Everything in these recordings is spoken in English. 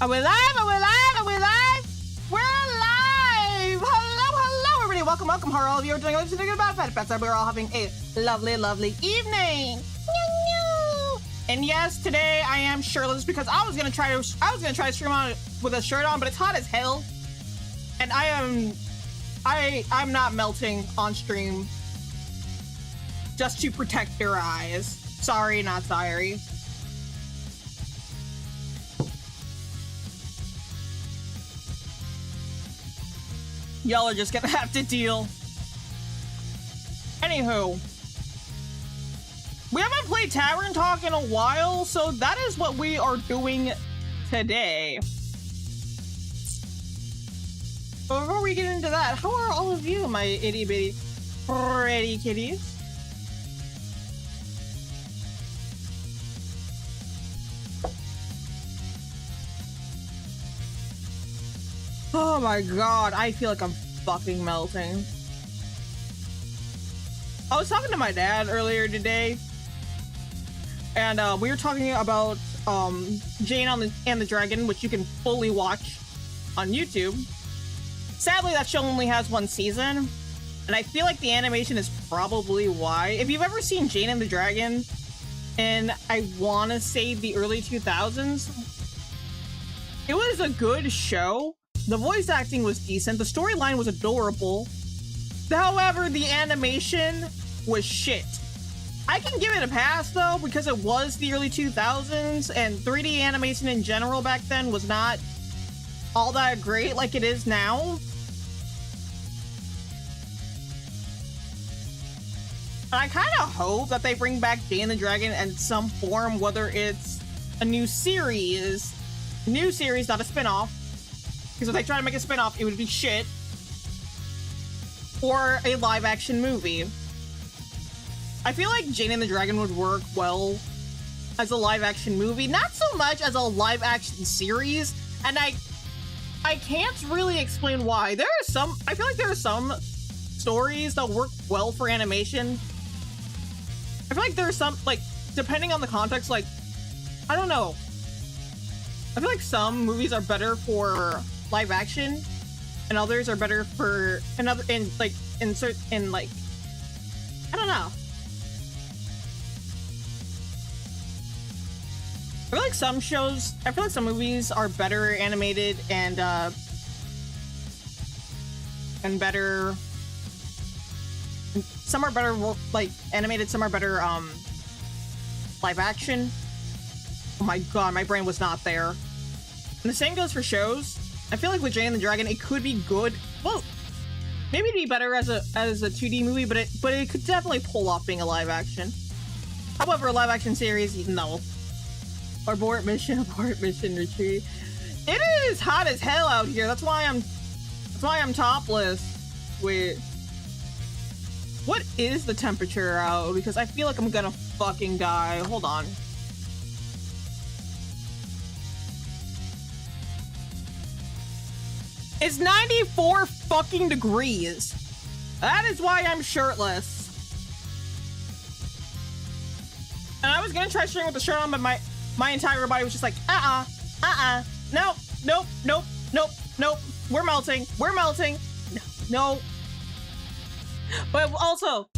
Are we live? Are we live? Are we live? We're live! Hello, everybody. Welcome. How are all of you doing? What's doing about Pet Pets? We're all having a lovely evening. And yes, today I am shirtless because I was gonna try to stream on with a shirt on, but it's hot as hell, and I'm not melting on stream just to protect your eyes. Sorry, not sorry. Y'all are just gonna have to deal. Anywho, we haven't played Tavern Talk in a while, so that is what we are doing today. But before we get into that, how are all of you, my itty bitty pretty kitties? Oh my god, I feel like I'm fucking melting. I was talking to my dad earlier today, and we were talking about Jane and the Dragon, which you can fully watch on YouTube. Sadly, that show only has one season, and I feel like the animation is probably why. If you've ever seen Jane and the Dragon, and I want to say the early 2000s, it was a good show. The voice acting was decent. The storyline was adorable. However, the animation was shit. I can give it a pass though, because it was the early 2000s and 3D animation in general back then was not all that great like it is now. And I kind of hope that they bring back Jane and the Dragon in some form, whether it's a new series, not a spin-off. Because if they try to make a spin-off, it would be shit. Or a live-action movie. I feel like Jane and the Dragon would work well as a live-action movie. Not so much as a live-action series. And I can't really explain why. I feel like there are some stories that work well for animation. I feel like there are some, like, depending on the context, like, I don't know. I feel like some movies are better for live action and others are better for I don't know. I feel like some movies are better animated and better, some are better like animated, some are better live action. Oh my god, my brain was not there. And the same goes for shows. I feel like with Jane and the Dragon, it could be good. Well, maybe it'd be better as a 2D movie, but it could definitely pull off being a live action. However, a live action series, no. Abort mission retreat. It is hot as hell out here. That's why I'm topless. Wait. What is the temperature out? Because I feel like I'm gonna fucking die. Hold on. It's 94 fucking degrees. That is why I'm shirtless. And I was gonna try streaming with the shirt on, but my entire body was just like, nope. We're melting. No. But also,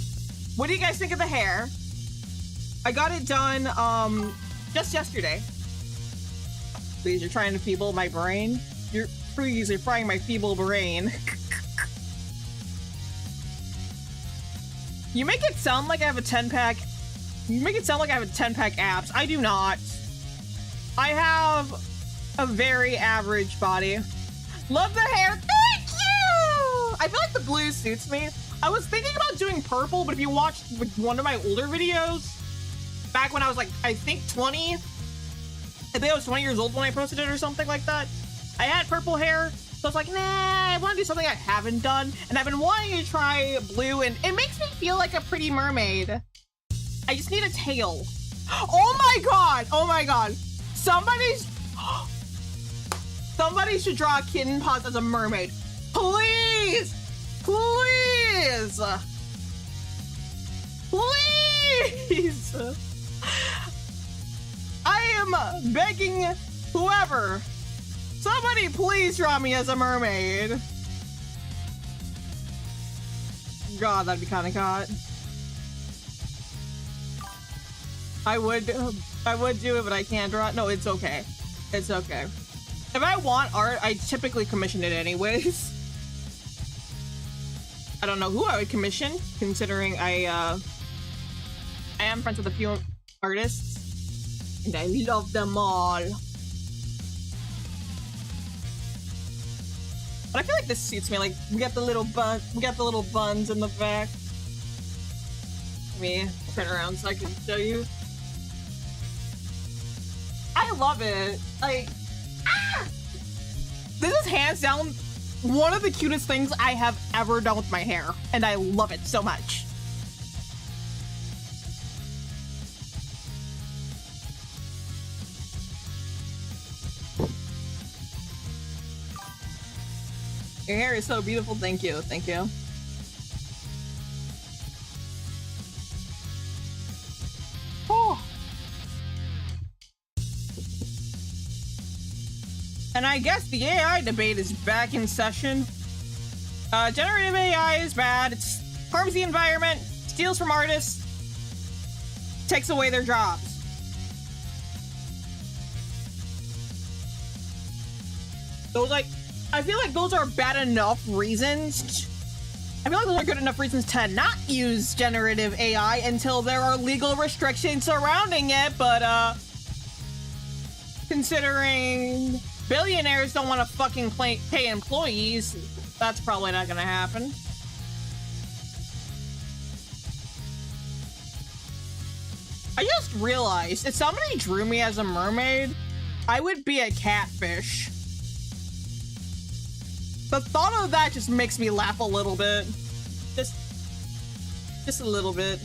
what do you guys think of the hair? I got it done, just yesterday. Please, you're trying to feeble my brain. You're frying my feeble brain. You make it sound like I have a 10-pack. You make it sound like I have a 10-pack abs. I do not. I have a very average body. Love the hair. Thank you! I feel like the blue suits me. I was thinking about doing purple, but if you watched one of my older videos, back when I was like, I think 20, I think I was 20 years old when I posted it or something like that, I had purple hair, so I was like, nah, I want to do something I haven't done, and I've been wanting to try blue, and it makes me feel like a pretty mermaid. I just need a tail. Oh my god! Somebody should draw a Kitten Pauws as a mermaid. Please! Please! Please! I am begging whoever Somebody please draw me as a mermaid. God, that'd be kind of hot. I would do it, but I can't draw it. No, it's okay. It's okay. If I want art, I typically commission it anyways. I don't know who I would commission, considering I am friends with a few artists, and I love them all. But I feel like this suits me. Like we got the little buns in the back. Let me turn around so I can show you. I love it. Like, this is hands down one of the cutest things I have ever done with my hair, and I love it so much. Your hair is so beautiful. Thank you. Thank you. Oh. And I guess the AI debate is back in session. Generative AI is bad. It harms the environment, steals from artists, takes away their jobs. Those, like, I feel like those are bad enough reasons. I feel like those are good enough reasons to not use generative AI until there are legal restrictions surrounding it, but, considering billionaires don't want to fucking pay employees, that's probably not gonna happen. I just realized, if somebody drew me as a mermaid, I would be a catfish. The thought of that just makes me laugh a little bit. Just a little bit.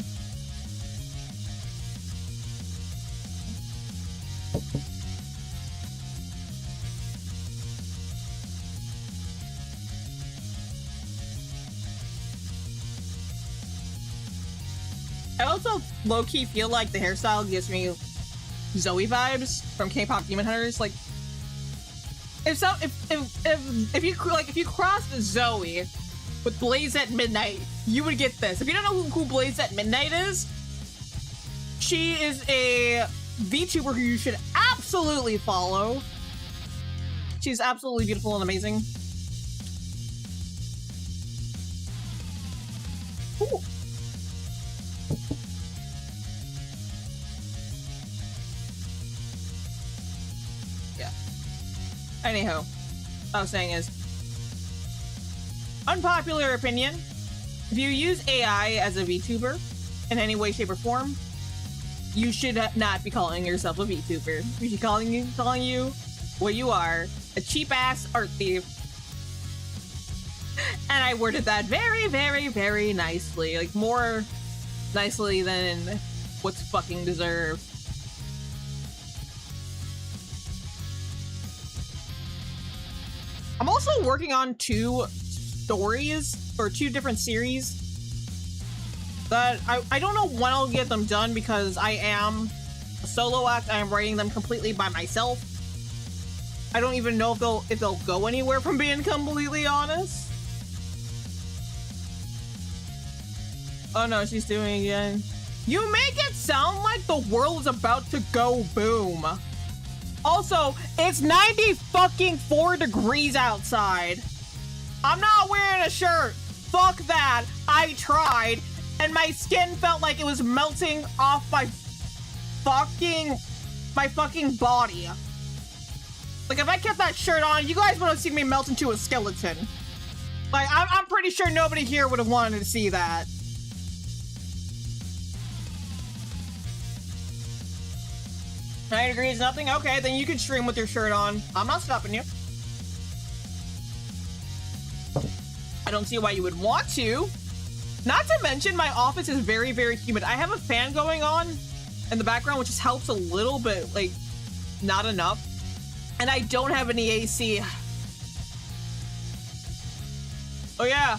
I also low-key feel like the hairstyle gives me Zoe vibes from K-pop Demon Hunters. Like, if you crossed Zoe with Blaze at Midnight, you would get this. If you don't know who Blaze at Midnight is, she is a VTuber who you should absolutely follow. She's absolutely beautiful and amazing. Ooh. Anyhow, what I was saying is, unpopular opinion, if you use AI as a VTuber in any way, shape, or form, you should not be calling yourself a VTuber. You should calling you what you are, a cheap-ass art thief. And I worded that very, very, very nicely. Like, more nicely than what's fucking deserved. I'm also working on 2 stories, or 2 different series, that I don't know when I'll get them done because I am a solo act. I am writing them completely by myself. I don't even know if they'll go anywhere, from being completely honest. Oh no, she's doing it again. You make it sound like the world is about to go boom. Also, it's 90 fucking 4 degrees outside. I'm not wearing a shirt. Fuck that. I tried, and my skin felt like it was melting off my fucking body. Like, if I kept that shirt on, you guys would have seen me melt into a skeleton. Like, I'm pretty sure nobody here would have wanted to see that. $9 degrees, nothing? Okay, then you can stream with your shirt on. I'm not stopping you. I don't see why you would want to. Not to mention, my office is very, very humid. I have a fan going on in the background, which just helps a little bit, like, not enough. And I don't have any AC. Oh yeah.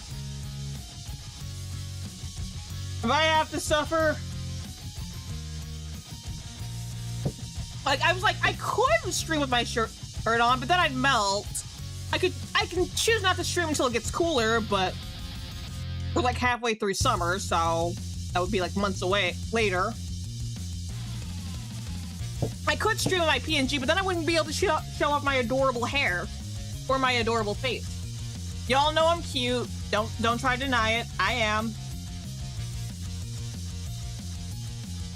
If I have to suffer... Like, I was like, I could stream with my shirt turn on, but then I'd melt. I can choose not to stream until it gets cooler, but we're like halfway through summer, so that would be like months away later. I could stream my PNG, but then I wouldn't be able to show off my adorable hair or my adorable face. Y'all know I'm cute. Don't try to deny it. I am.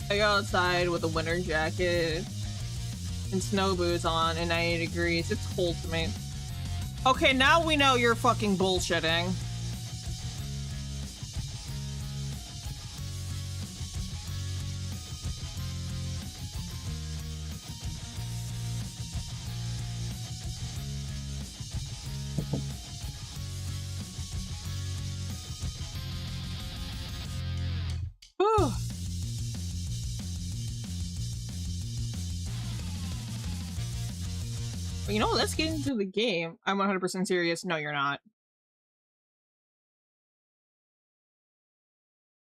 I go outside with a winter jacket and snow boots on and 90 degrees. It's cold to me. Okay, now we know you're fucking bullshitting. Whew. You know, let's get into the game. I'm 100% serious. No, you're not.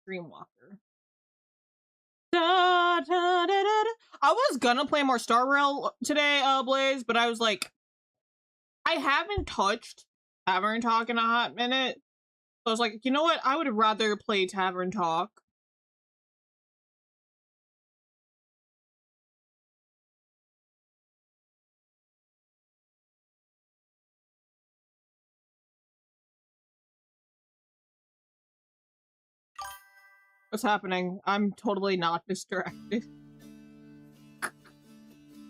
Dreamwalker. Da, da, da, da, da. I was gonna play more Star Rail today, Blaze, but I was like, I haven't touched Tavern Talk in a hot minute. So I was like, you know what? I would rather play Tavern Talk. What's happening? I'm totally not distracted.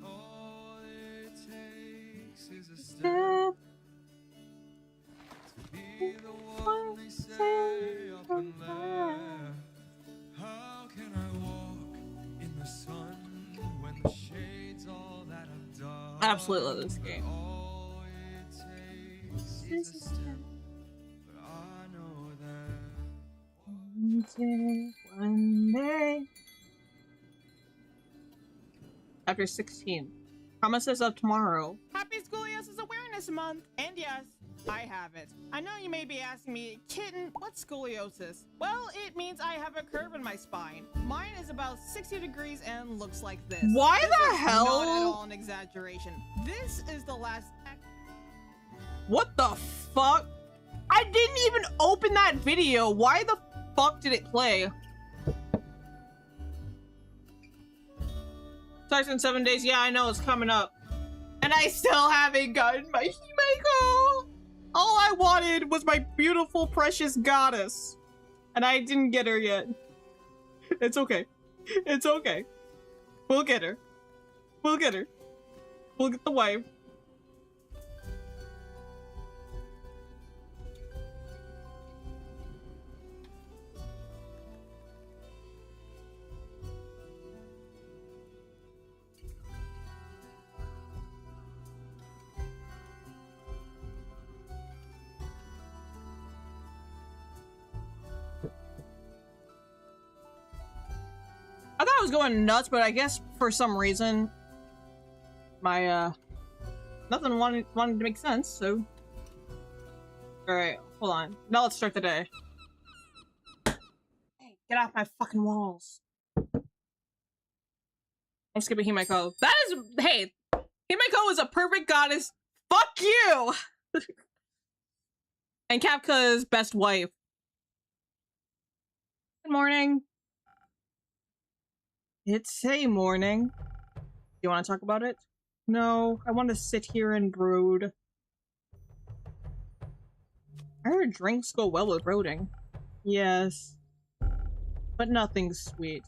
All it takes is a step to be the one they say up and there. How can I walk in the sun when the shades all that I've done? I absolutely love this game. All it takes is a step, but I know that One day. Chapter 16. Promises of tomorrow. Happy Scoliosis Awareness Month! And yes, I have it. I know you may be asking me, Kitten, what's scoliosis? Well, it means I have a curve in my spine. Mine is about 60 degrees and looks like this. Why the hell? Not at all an exaggeration. This is the last... What the fuck? I didn't even open that video. Why the fuck did it play? Starts in 7 days. Yeah, I know it's coming up. And I still haven't gotten my Himeko. All I wanted was my beautiful, precious goddess. And I didn't get her yet. It's okay. It's okay. We'll get her. We'll get her. We'll get the wife. I thought I was going nuts, but I guess for some reason my nothing wanted to make sense, so alright, hold on. Now let's start the day. Hey, get off my fucking walls. I'm skipping Himeko. That is, hey, Himeko is a perfect goddess. Fuck you! And Kapka's best wife. Good morning. It's a morning. You want to talk about it? No, I want to sit here and brood. I heard drinks go well with brooding. Yes. But nothing sweet.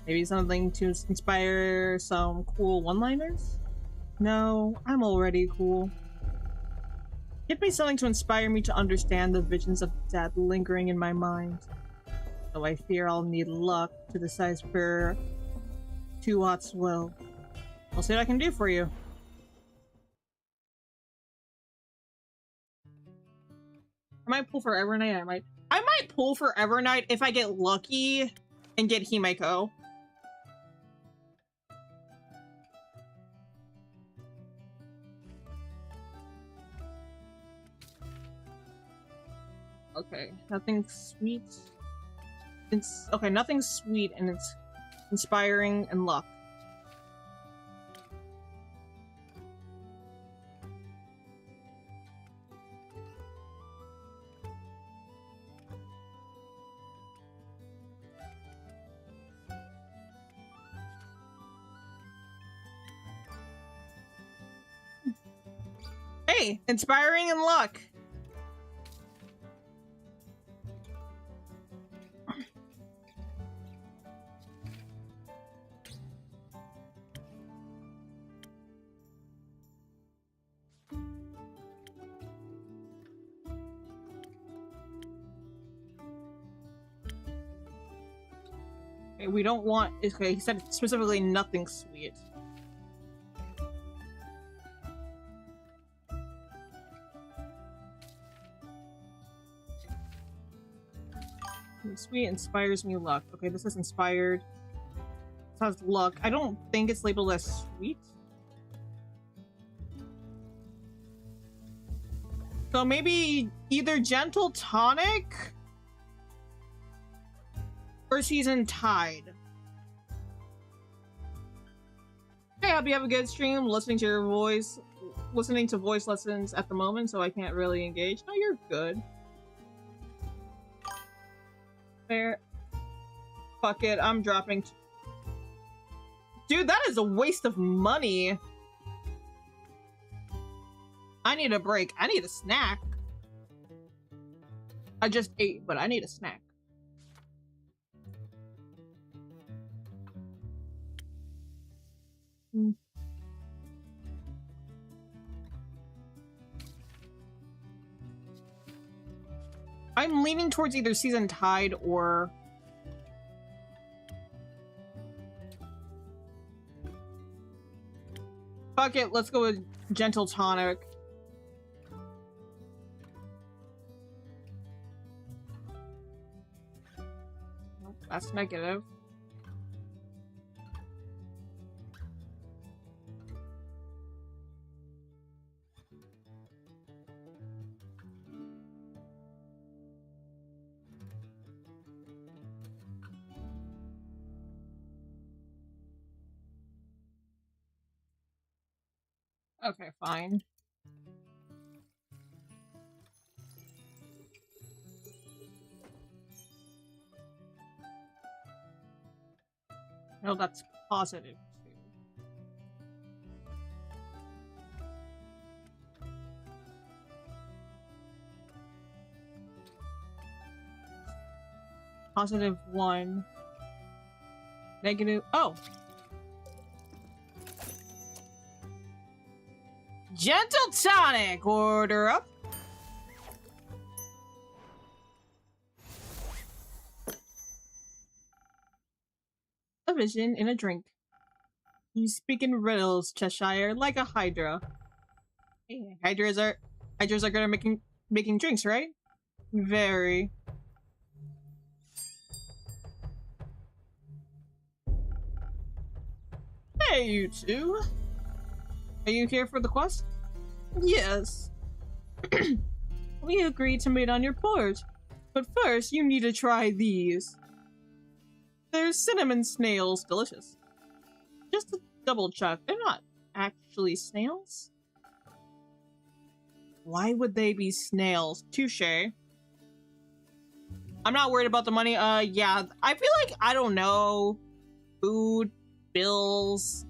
Maybe something to inspire some cool one-liners? No, I'm already cool. Give me something to inspire me to understand the visions of death lingering in my mind. Though I fear I'll need luck to decipher two Watt's will. I'll see what I can do for you. I might pull for Evernight. I might pull for Evernight if I get lucky and get Himeko. Okay, nothing sweet. It's okay, nothing sweet, and it's inspiring and luck. Hey, inspiring and luck. Okay, we don't want. Okay, he said specifically nothing sweet. Sweet inspires me luck. Okay, this is inspired. This has luck. I don't think it's labeled as sweet. So maybe either gentle tonic or seasoned tide. Hey, I hope you have a good stream. Listening to your voice, listening to voice lessons at the moment, so I can't really engage. No, you're good. There. Fuck it, I'm dropping. Dude, that is a waste of money. I need a break. I need a snack. I just ate, but I need a snack. I'm leaning towards either seasoned tide or fuck it, let's go with gentle tonic. Nope, that's negative. Okay, fine. No, that's positive too. Positive 1. Negative. Oh! Gentle tonic! Order up! A vision in a drink. You speak in riddles, Cheshire, like a Hydra. Hey, Hydras are good at making drinks, right? Very. Hey, you two. Are you here for the quest? Yes. We agreed to meet on your porch. But first, you need to try these. They're cinnamon snails. Delicious. Just to double check, they're not actually snails? Why would they be snails? Touche. I'm not worried about the money. Yeah. I feel like, I don't know. Food, bills,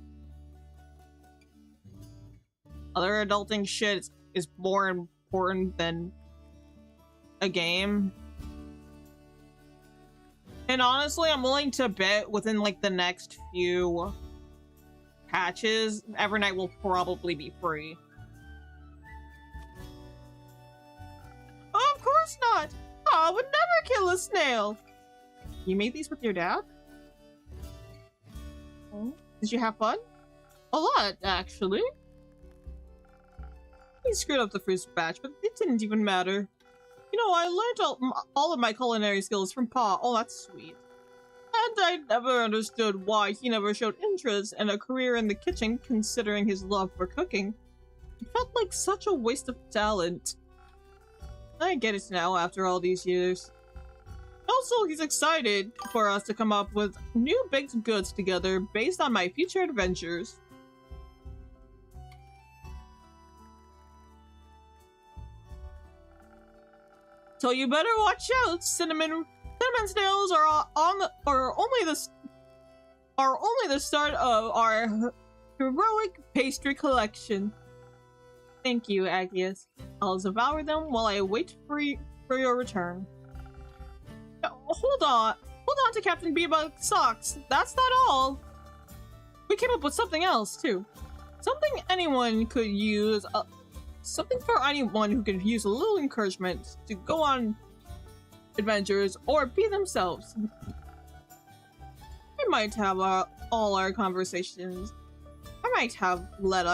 other adulting shit is more important than a game. And honestly, I'm willing to bet within like the next few patches, Evernight will probably be free. Of course not! I would never kill a snail! You made these with your dad? Oh, did you have fun? A lot, actually. He screwed up the first batch, but it didn't even matter. You know, I learned all of my culinary skills from Pa. Oh, that's sweet. And I never understood why he never showed interest in a career in the kitchen, considering his love for cooking. It felt like such a waste of talent. I get it now, after all these years. Also, he's excited for us to come up with new baked goods together based on my future adventures. So you better watch out. Cinnamon snails are only the start of our heroic pastry collection. Thank you, Aggius. I'll devour them while I wait for your return. Hold on. Hold on to Captain Bebug's socks. That's not all. We came up with something else, too. Something anyone could use. Something for anyone who could use a little encouragement to go on adventures or be themselves. I might have all our conversations. I might have let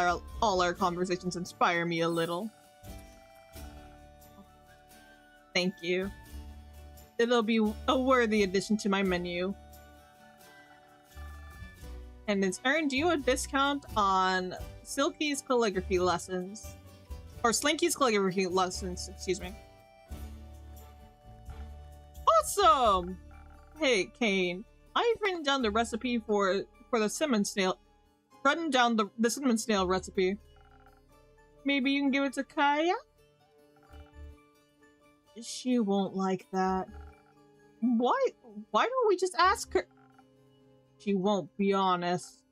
all our conversations inspire me a little. Thank you. It'll be a worthy addition to my menu. And it's earned you a discount on Silky's calligraphy lessons. Or Slinky's calligraphy lessons, excuse me. Awesome! Hey, Kane. I've written down the recipe for the cinnamon snail. Written down the cinnamon snail recipe. Maybe you can give it to Kaya? She won't like that. Why don't we just ask her? She won't be honest.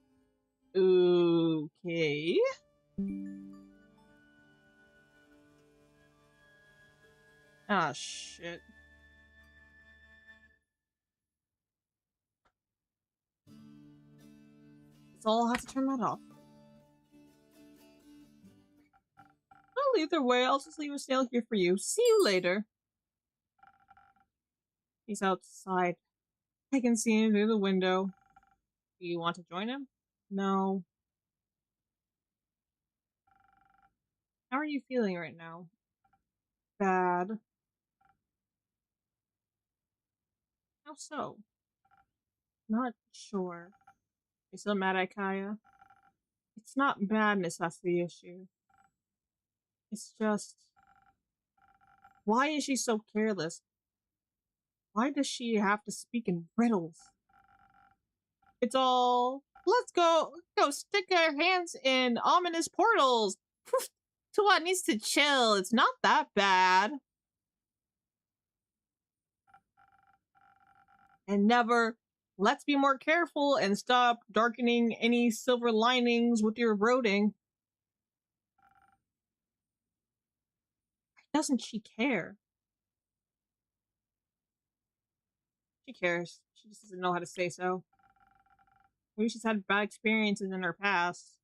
Okay. Ah, shit. So I'll have to turn that off. Well, either way, I'll just leave a snail here for you. See you later. He's outside. I can see him through the window. Do you want to join him? No. How are you feeling right now? Bad. How so? Not sure. You still mad at Kaya? It's not badness that's the issue. It's just... Why is she so careless? Why does she have to speak in riddles? It's all... Let's go stick our hands in ominous portals! Tuat needs to chill, it's not that bad. And never... Let's be more careful and stop darkening any silver linings with your brooding. Doesn't she care? She cares. She just doesn't know how to say so. Maybe she's had bad experiences in her past.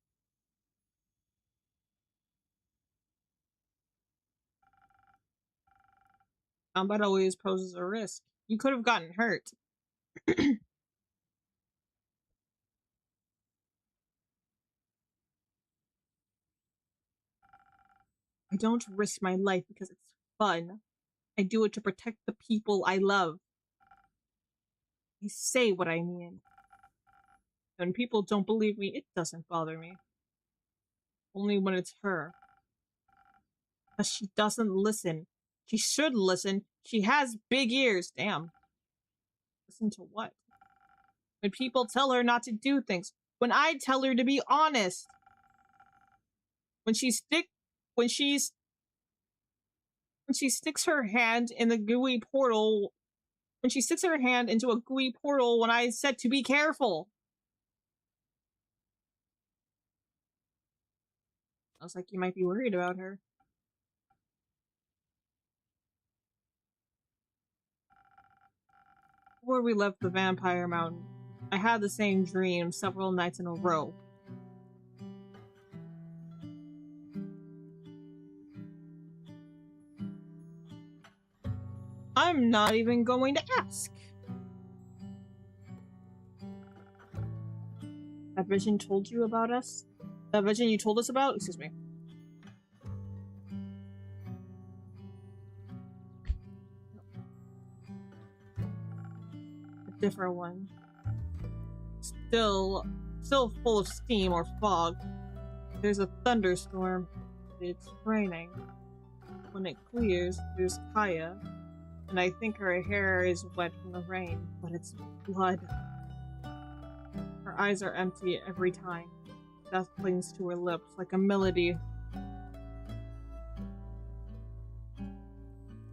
Combat always poses a risk. You could have gotten hurt. I don't risk my life because it's fun. I do it to protect the people I love. I say what I mean. When people don't believe me, it doesn't bother me. Only when it's her. Because she doesn't listen. She should listen. She has big ears. Damn. Listen to what? When people tell her not to do things. When I tell her to be honest. When she sticks her hand in the gooey portal. When she sticks her hand into a gooey portal when I said to be careful. I was like, you might be worried about her. Before we left the Vampire Mountain, I had the same dream several nights in a row. I'm not even going to ask. That vision told you about us? That vision you told us about? Excuse me. A different one. Still full of steam or fog. There's a thunderstorm. It's raining. When it clears, there's Kaya. And I think her hair is wet from the rain, but it's blood. Her eyes are empty every time. Death clings to her lips like a melody.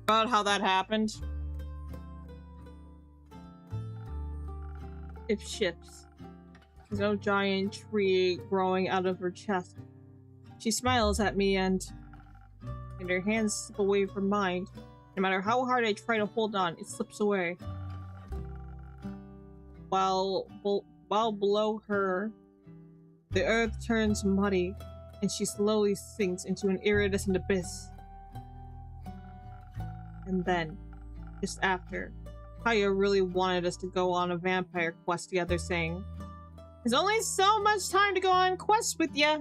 About how that happened? It shifts. There's no giant tree growing out of her chest. She smiles at me and her hands slip away from mine. No matter how hard I try to hold on, it slips away. While below her, the earth turns muddy, and she slowly sinks into an iridescent abyss. And then, just after, Kaya really wanted us to go on a vampire quest together, saying, "There's only so much time to go on quests with ya."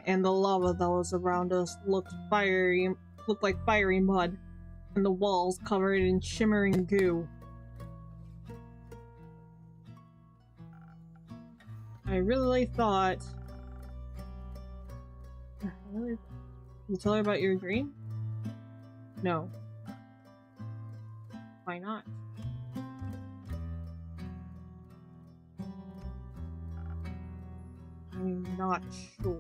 And the lava that was around us looked like fiery mud, and the walls covered in shimmering goo. I really thought... You tell her about your dream? No. Why not? I'm not sure.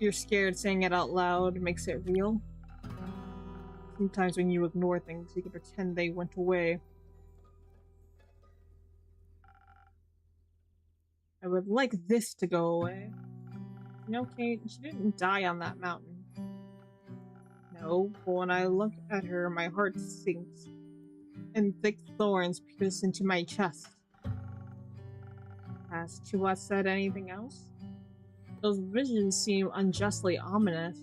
You're scared saying it out loud makes it real. Sometimes when you ignore things, you can pretend they went away. I would like this to go away. You know, Kate, she didn't die on that mountain. No, but when I look at her, my heart sinks, and thick thorns pierce into my chest. Has Chua said anything else? Those visions seem unjustly ominous.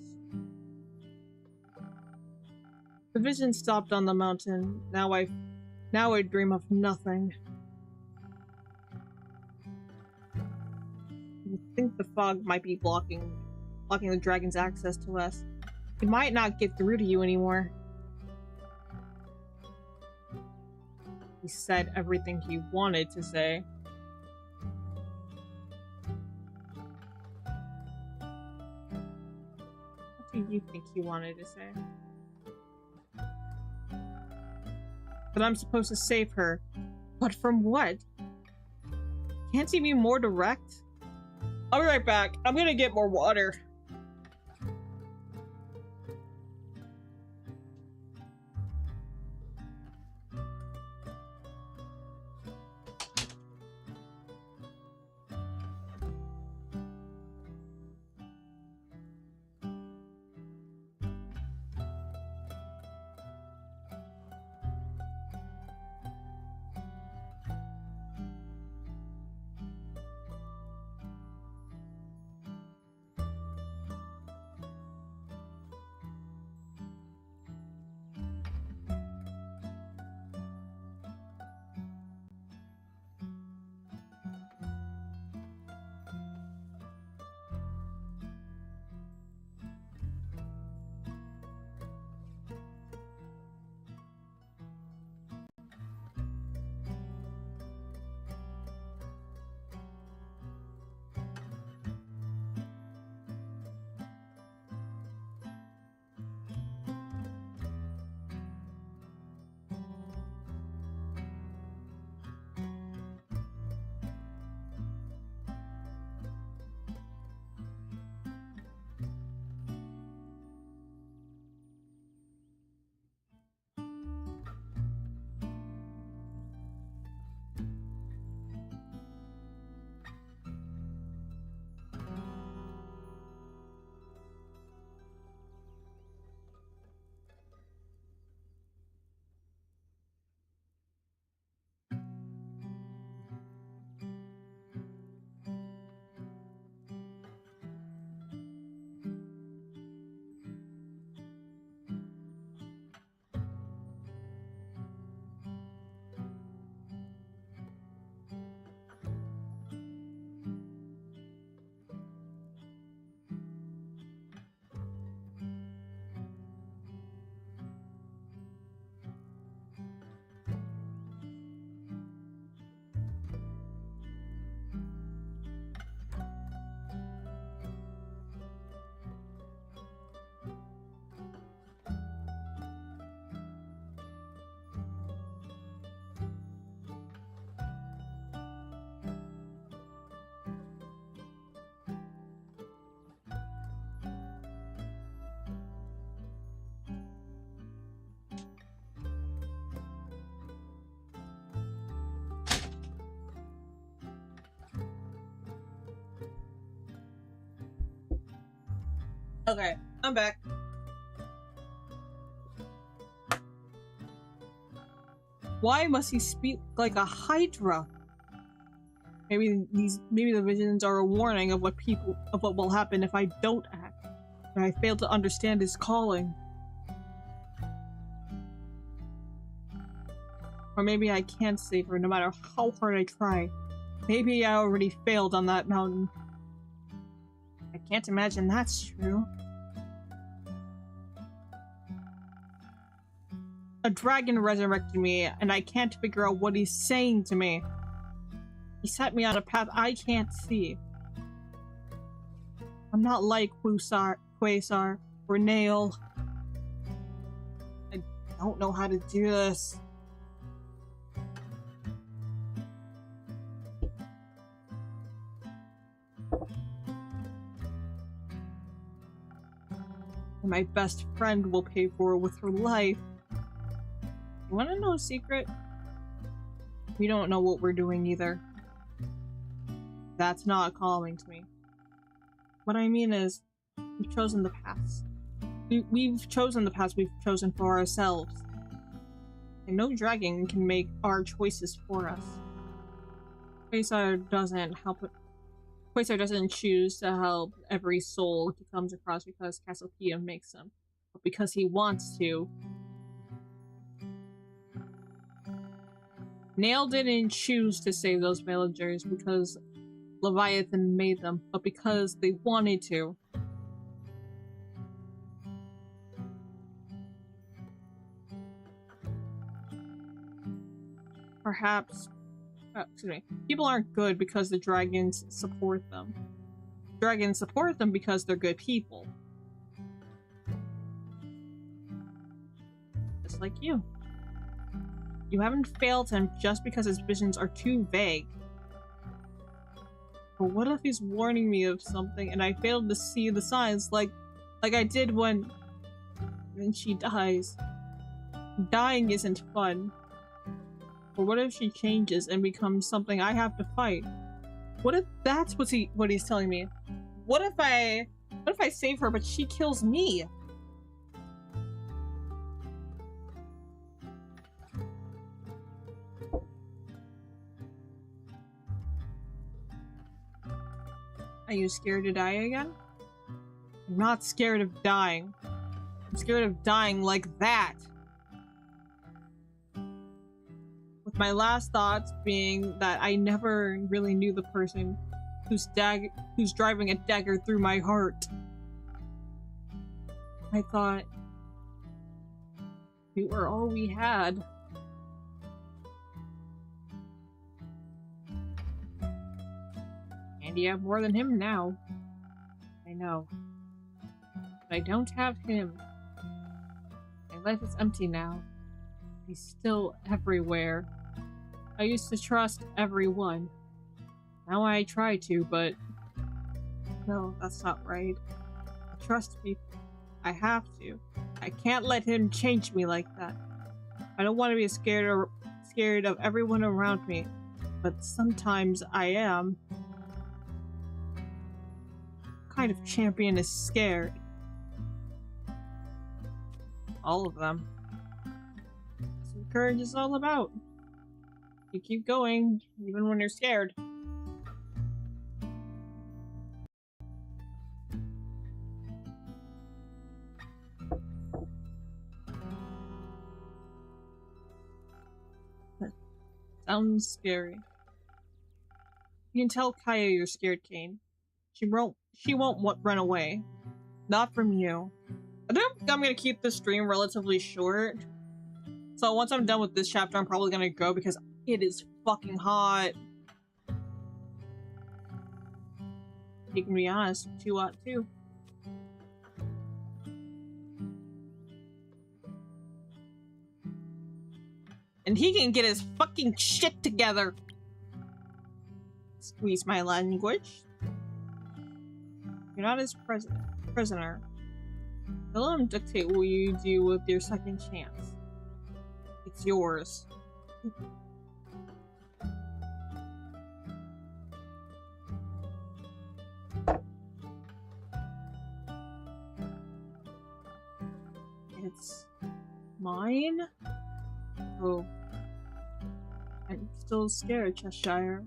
The vision stopped on the mountain. Now I dream of nothing. I think the fog might be blocking the dragon's access to us. It might not get through to you anymore. He said everything he wanted to say. What do you think he wanted to say? That I'm supposed to save her. But from what? Can't he be more direct? I'll be right back. I'm gonna get more water. Okay, I'm back. Why must he speak like a hydra? Maybe the visions are a warning of what will happen if I don't act. And I fail to understand his calling. Or maybe I can't save her no matter how hard I try. Maybe I already failed on that mountain. I can't imagine that's true. A dragon resurrected me, and I can't figure out what he's saying to me. He set me on a path I can't see. I'm not like Quasar, or Nail. I don't know how to do this. And my best friend will pay for it with her life. You wanna know a secret? We don't know what we're doing either. That's not calling to me. What I mean is, we've chosen the paths. We've chosen the paths we've chosen for ourselves. And no dragon can make our choices for us. Quasar doesn't choose to help every soul he comes across because Cassiopeia makes him, but because he wants to. Nail didn't choose to save those villagers because Leviathan made them, but because they wanted to. Perhaps, excuse me, people aren't good because the dragons support them. Dragons support them because they're good people. Just like you. You haven't failed him just because his visions are too vague. But what if he's warning me of something and I failed to see the signs like I did when she dies? Dying isn't fun. Or what if she changes and becomes something I have to fight? What if that's what he's telling me? What if I save her but she kills me? Are you scared to die again? I'm not scared of dying. I'm scared of dying like that. With my last thoughts being that I never really knew the person who's driving a dagger through my heart. I thought we were all we had. And you have more than him now. I know. But I don't have him. My life is empty now. He's still everywhere. I used to trust everyone. Now I try to, but... No, that's not right. I trust people. I have to. I can't let him change me like that. I don't want to be scared of everyone around me, but sometimes I am. What kind of champion is scared? All of them. That's what courage is all about. You keep going, even when you're scared. Sounds scary. You can tell Kaya you're scared, Kane. She won't run away. Not from you. I think I'm gonna keep this stream relatively short. So once I'm done with this chapter, I'm probably gonna go because it is fucking hot. You can be honest, too hot too. And he can get his fucking shit together. Squeeze my language. You're not his prisoner. Don't let him dictate what you do with your second chance. It's yours. It's mine? Oh. I'm still scared, Cheshire.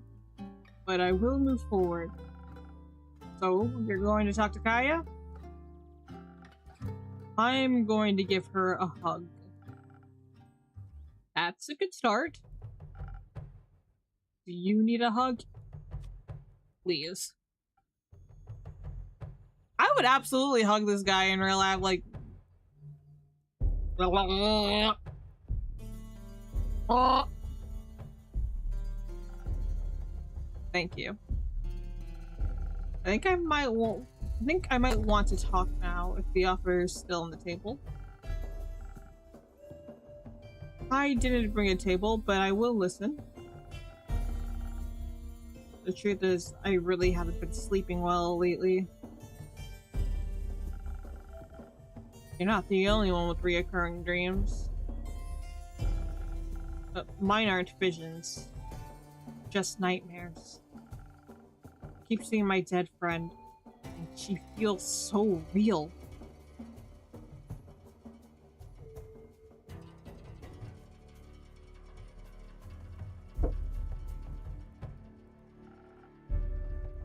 But I will move forward. So, you're going to talk to Kaya? I'm going to give her a hug. That's a good start. Do you need a hug? Please. I would absolutely hug this guy in real life, like... Thank you. I think I might want to talk now if the offer is still on the table. I didn't bring a table, but I will listen. The truth is, I really haven't been sleeping well lately. You're not the only one with reoccurring dreams. But mine aren't visions. Just nightmares. I keep seeing my dead friend, and she feels so real.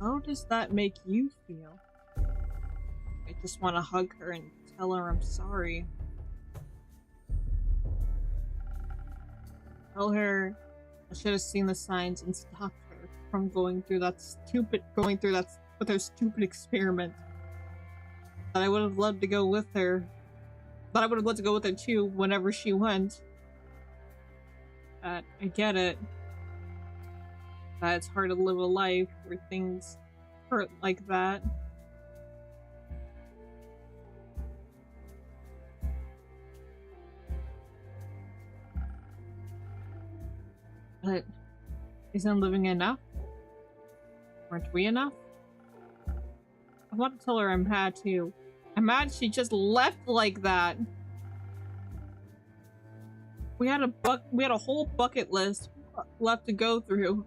How does that make you feel? I just want to hug her and tell her I'm sorry. Tell her I should have seen the signs and stopped her from going through that with her stupid experiment. That I would have loved to go with her. That I would have loved to go with her too whenever she went. I get it. That it's hard to live a life where things hurt like that. But isn't living enough? Aren't we enough? I want to tell her I'm mad too. I'm mad she just left like that. We had a whole bucket list left to go through.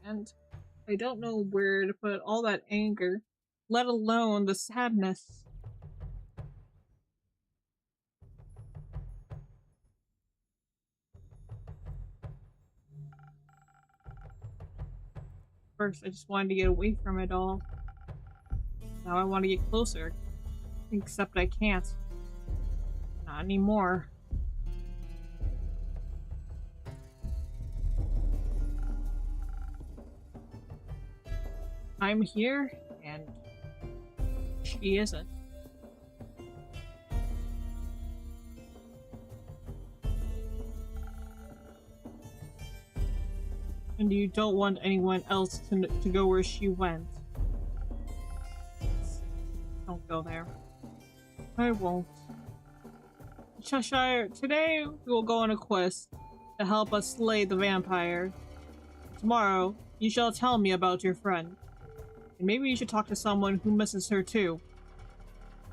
And I don't know where to put all that anger, let alone the sadness. First, I just wanted to get away from it all. Now I want to get closer. Except I can't. Not anymore. I'm here, and she isn't. And you don't want anyone else to go where she went. Don't go there. I won't. Cheshire, today we will go on a quest to help us slay the vampire. Tomorrow, you shall tell me about your friend. And maybe you should talk to someone who misses her too.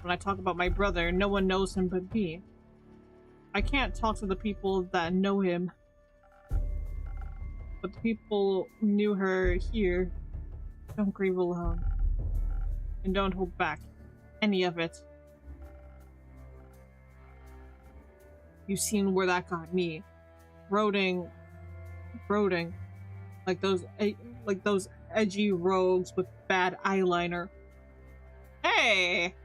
When I talk about my brother, no one knows him but me. I can't talk to the people that know him. But the people who knew her here, don't grieve alone. And don't hold back any of it. You've seen where that got me. Brooding. Like those edgy rogues with bad eyeliner. Hey!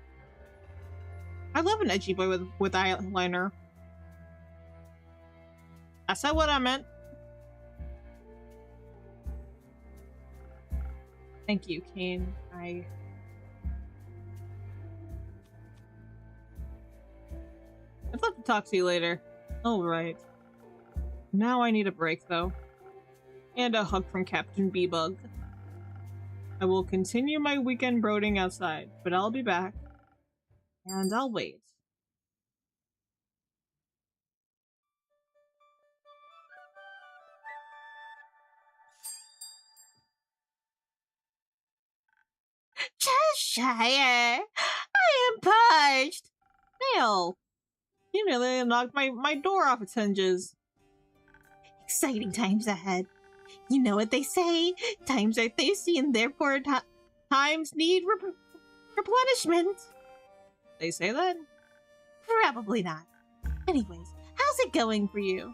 I love an edgy boy with eyeliner. I said what I meant. Thank you, Kane. I'd love to talk to you later. Alright. Now I need a break, though. And a hug from Captain B-Bug. I will continue my weekend brooding outside, but I'll be back. And I'll wait. Cheshire! I am purged! Nail! You nearly knocked my door off its hinges. Exciting times ahead. You know what they say. Times are thirsty and therefore times need replenishment. They say that? Probably not. Anyways, how's it going for you?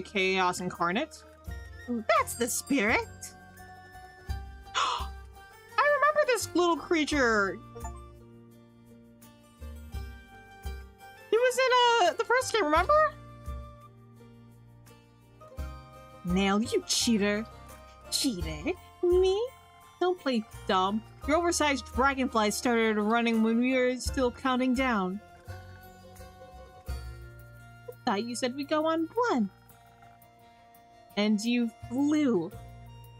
Chaos incarnate. That's the spirit. I remember this little creature. He was in the first game, remember? Nail, you cheater. Cheater? Me? Don't play dumb. Your oversized dragonfly started running when we were still counting down. I thought you said we go on 1. And you flew.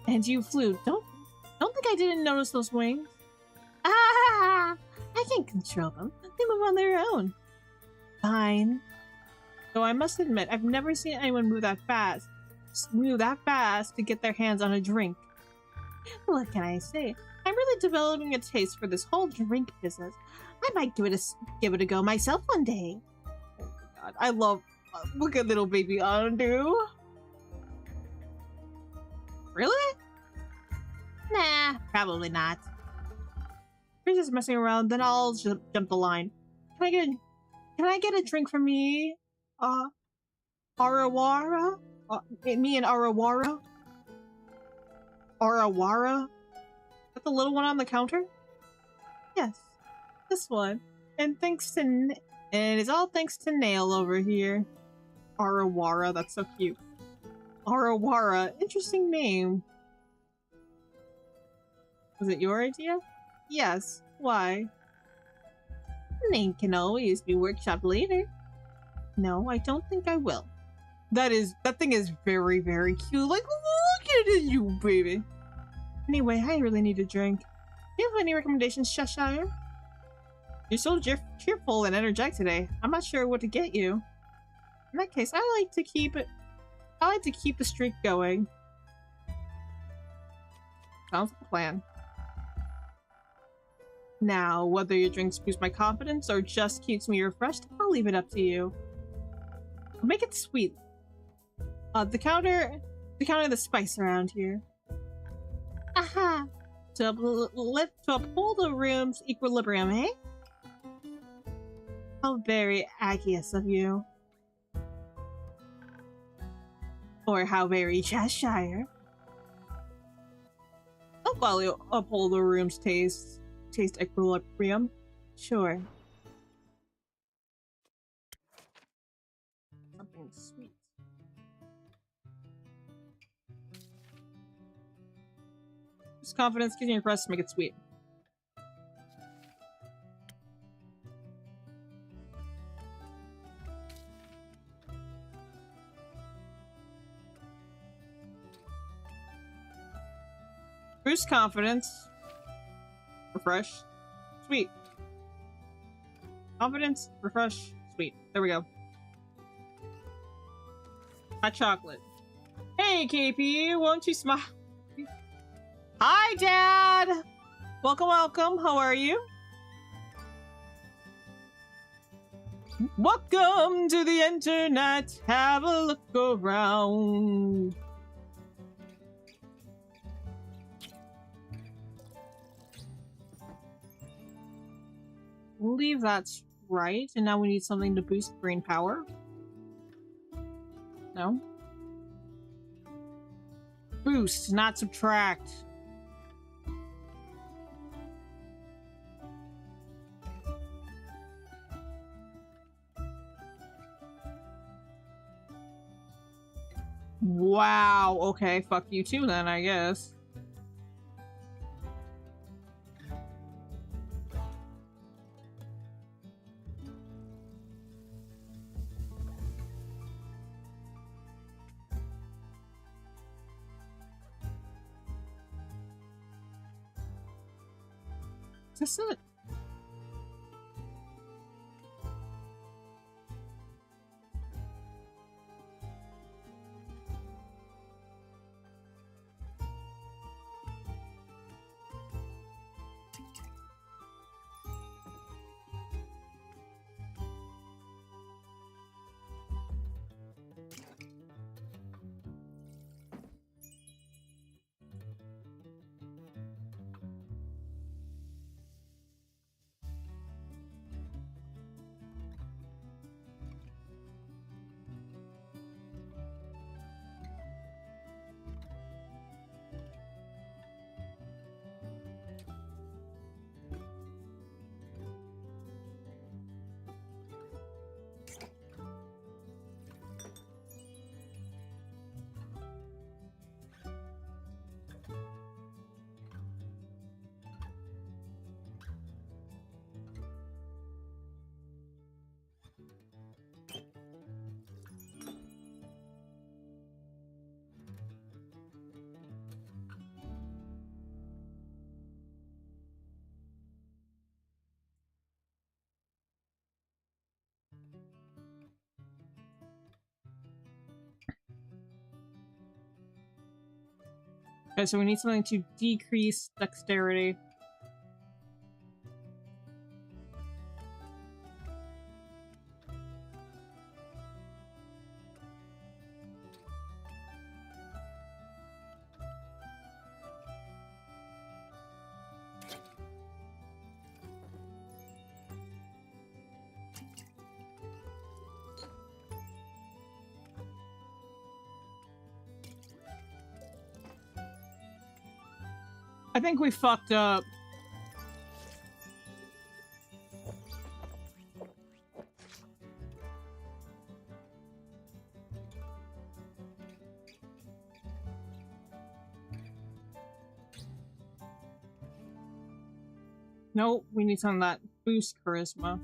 And you flew. Don't think I didn't notice those wings. Ah! I can't control them. They move on their own. Fine. Though I must admit, I've never seen anyone move that fast. To get their hands on a drink. What can I say? I'm really developing a taste for this whole drink business. I might give it a go myself one day. Oh my god, I love. Look at little baby Undo. Really? Nah, probably not. You're just messing around. Then I'll jump the line. Can I get a drink for me? Arawara? Me and Arawara? Arawara? Is that the little one on the counter? Yes, this one. And it's all thanks to Nail over here. Arawara, that's so cute. Arawara, interesting name. Was it your idea? Yes. Why? Name can always be workshopped later. No, I don't think I will. That thing is very, very cute. Like, look at it, you baby. Anyway, I really need a drink. Do you have any recommendations, Cheshire? You're so cheerful and energetic today. I'm not sure what to get you. In that case, I like to keep the streak going. Sounds like a plan. Now, whether your drinks boost my confidence or just keeps me refreshed, I'll leave it up to you. Make it sweet. The counter the spice around here. Aha! To uphold the room's equilibrium, eh? How very Aggius of you. Or how very Cheshire. I'll gladly uphold the room's taste equilibrium. Sure. Something sweet. Just confidence, gives me a press to make it sweet. Boost confidence. Refresh. Sweet. Confidence. Refresh. Sweet. There we go. Hot chocolate. Hey, KP. Won't you smile? Hi, Dad! Welcome, welcome. How are you? Welcome to the internet. Have a look around. I believe that's right. And now we need something to boost brain power. No? Boost, not subtract. Wow. Okay, fuck you too then, I guess. Is this it? Okay, so we need something to decrease dexterity. I think we fucked up. Nope, we need something that boosts charisma.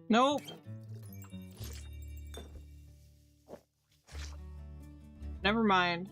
Nope. Never mind.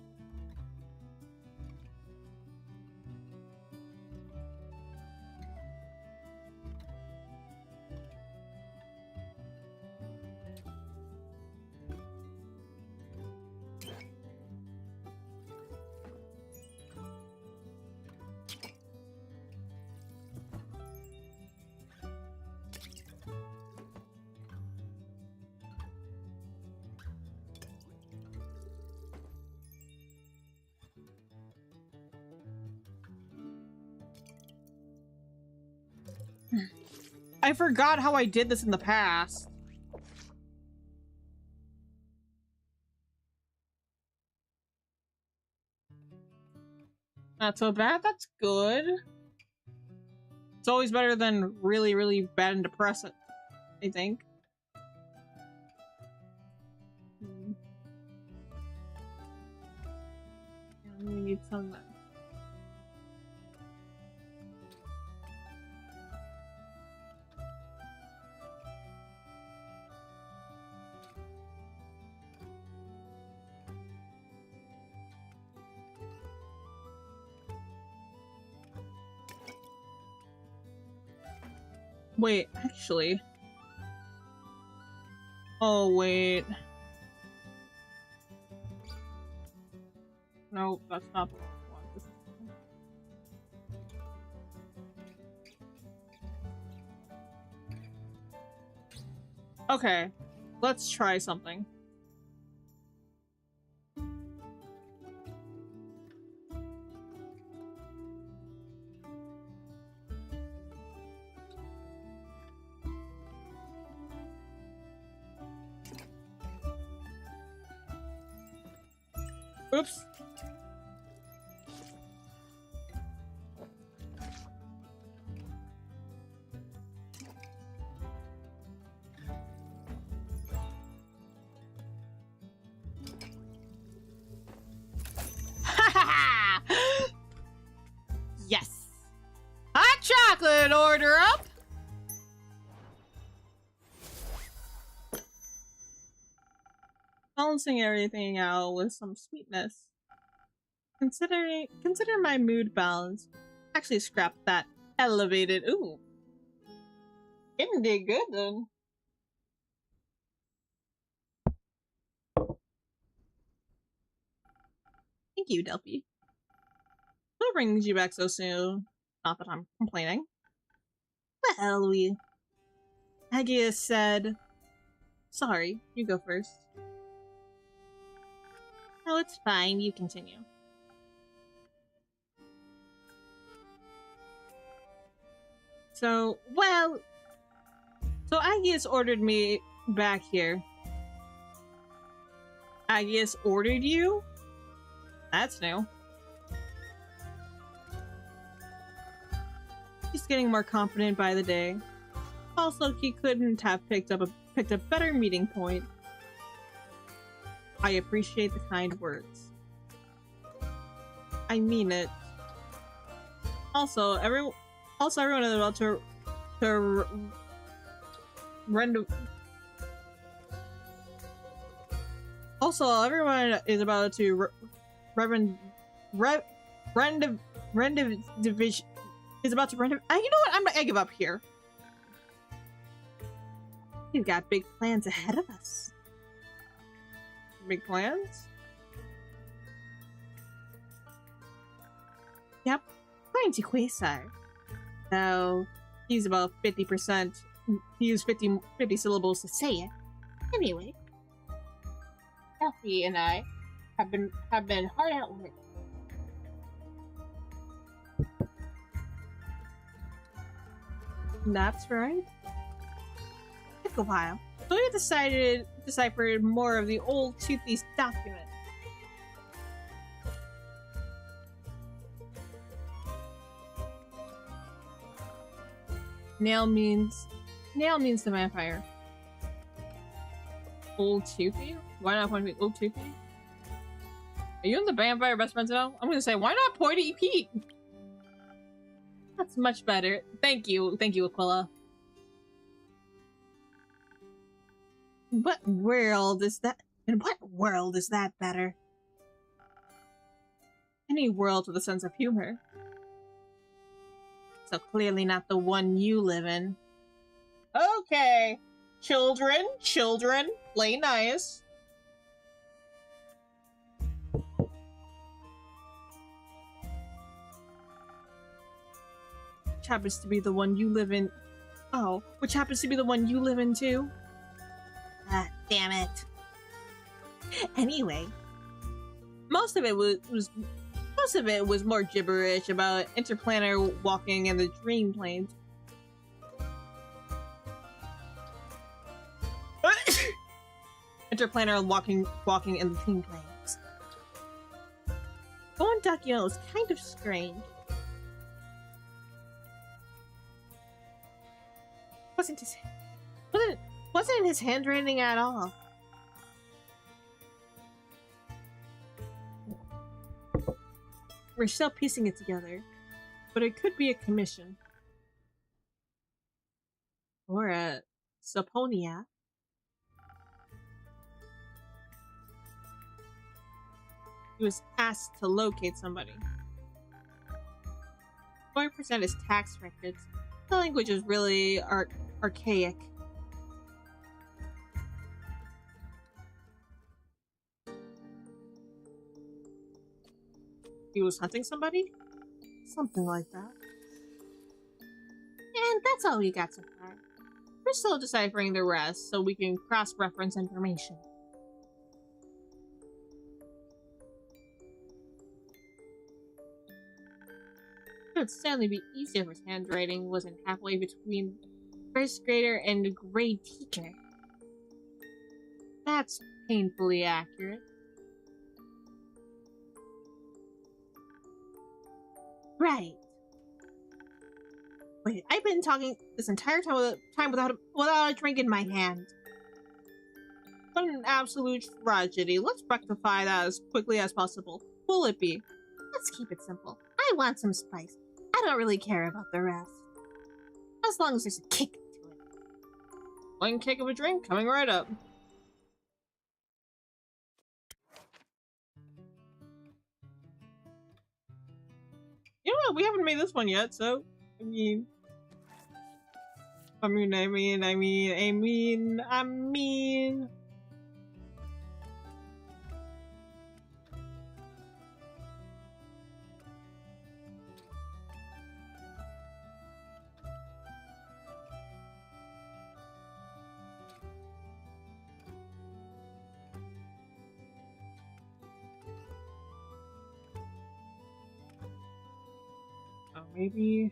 I forgot how I did this in the past. Not so bad, that's good. It's always better than really, really bad and depressing, I think. Yeah, we need some of that. Wait, actually. Oh, wait. Nope, that's not the one. Okay, let's try something. Oops. Yes. Hot chocolate, order up. Balancing everything out with some sweetness. Consider my mood balance. Actually, scrap that. Elevated. Ooh. Kitten did good then. Thank you, Delphi. What brings you back so soon? Not that I'm complaining. Well, Hagius said Sorry, you go first. No, it's fine. You continue. So, well... So Agius ordered me back here. Agius ordered you? That's new. He's getting more confident by the day. Also, he couldn't have picked a better meeting point. I appreciate the kind words. I mean it. Also, everyone is about to render. Also, everyone is about to division is about to render. You know what? I give up here. We've got big plans ahead of us. Big plans? Yep. According to Quasar. So, he's about 50%. He used 50 syllables to say it. Anyway. Elfie and I have been hard at work. That's right. Took a while. So we decided to decipher more of the old Toothy's document. Nail means the vampire. Old Toothy? Why not point to Old Toothy? Are you and the vampire best friends now? I'm gonna say, why not Pointy Pete? That's much better. Thank you, Aquila. What world is that? In what world is that better? Any world with a sense of humor. So clearly not the one you live in. Okay. Children, play nice. Which happens to be the one you live in. Oh, which happens to be the one you live in too? Ah, damn it. Anyway, most of it was more gibberish about interplanar walking in the dream planes. Interplanar walking in the dream planes. Going duck, you know, is kind of strange. Wasn't his handwriting at all. We're still piecing it together, but it could be a commission. Or a Saponia. He was asked to locate somebody. 40% is tax records. The language is really archaic. He was hunting somebody? Something like that. And that's all we got so far. We're still deciphering the rest so we can cross-reference information. It would certainly be easier if his handwriting wasn't halfway between first grader and grade teacher. That's painfully accurate. Right. Wait, I've been talking this entire time without a drink in my hand. What an absolute tragedy. Let's rectify that as quickly as possible. Will it be? Let's keep it simple. I want some spice. I don't really care about the rest. As long as there's a kick to it. One kick of a drink coming right up. You know what? We haven't made this one yet, so I mean. maybe.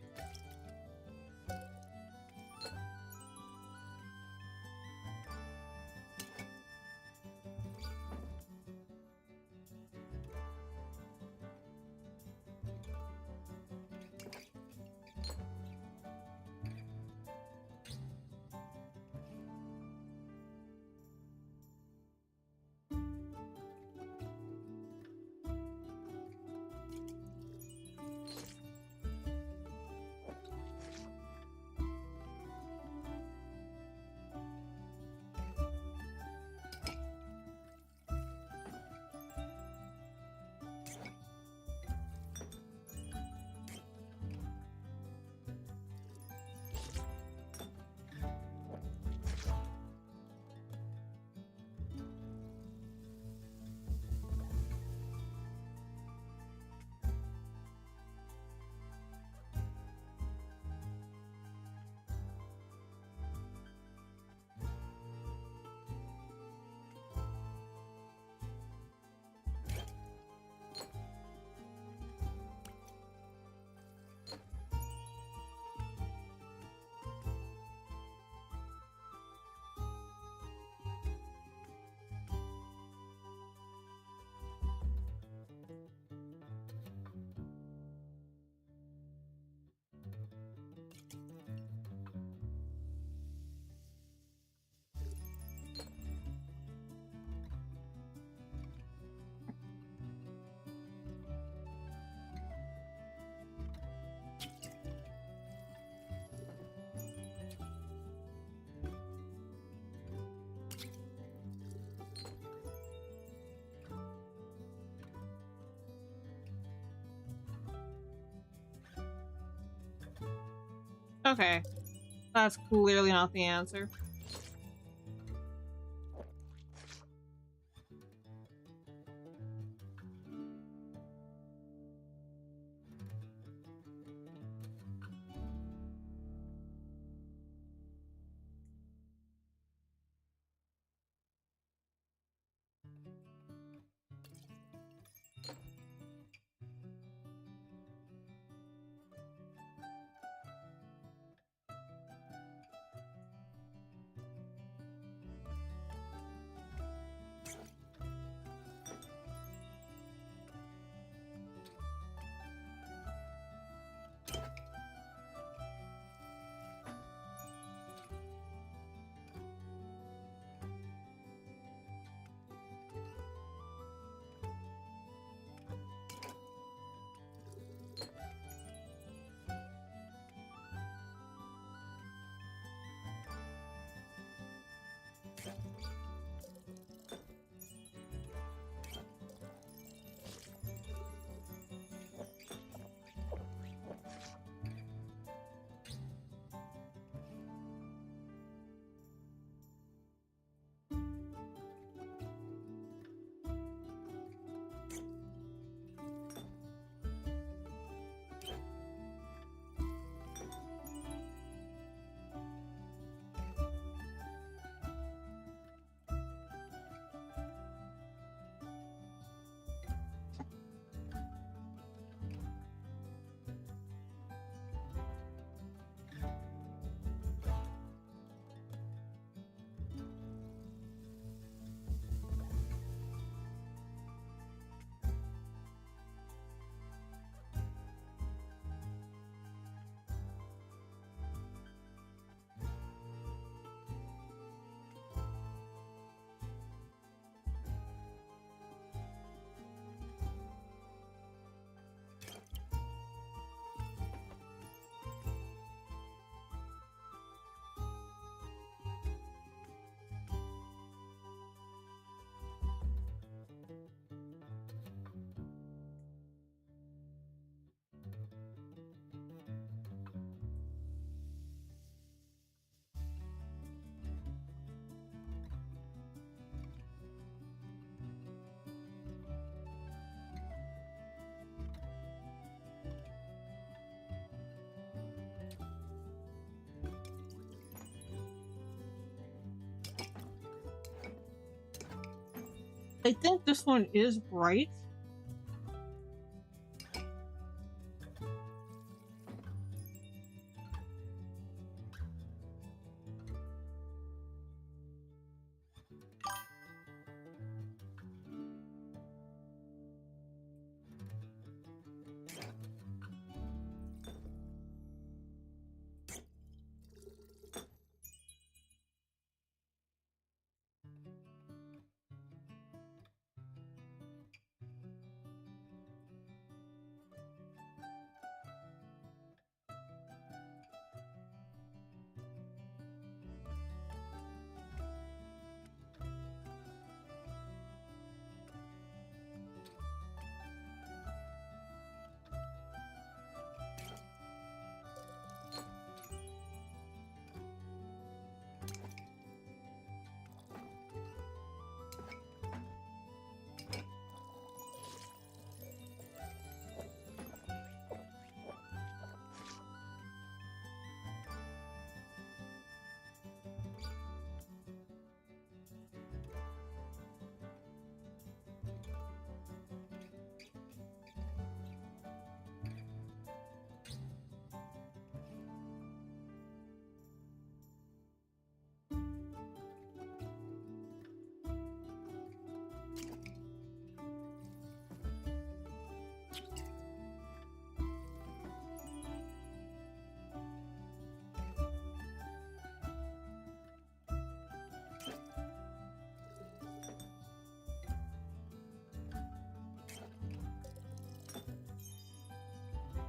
Okay. That's clearly not the answer. I think this one is right.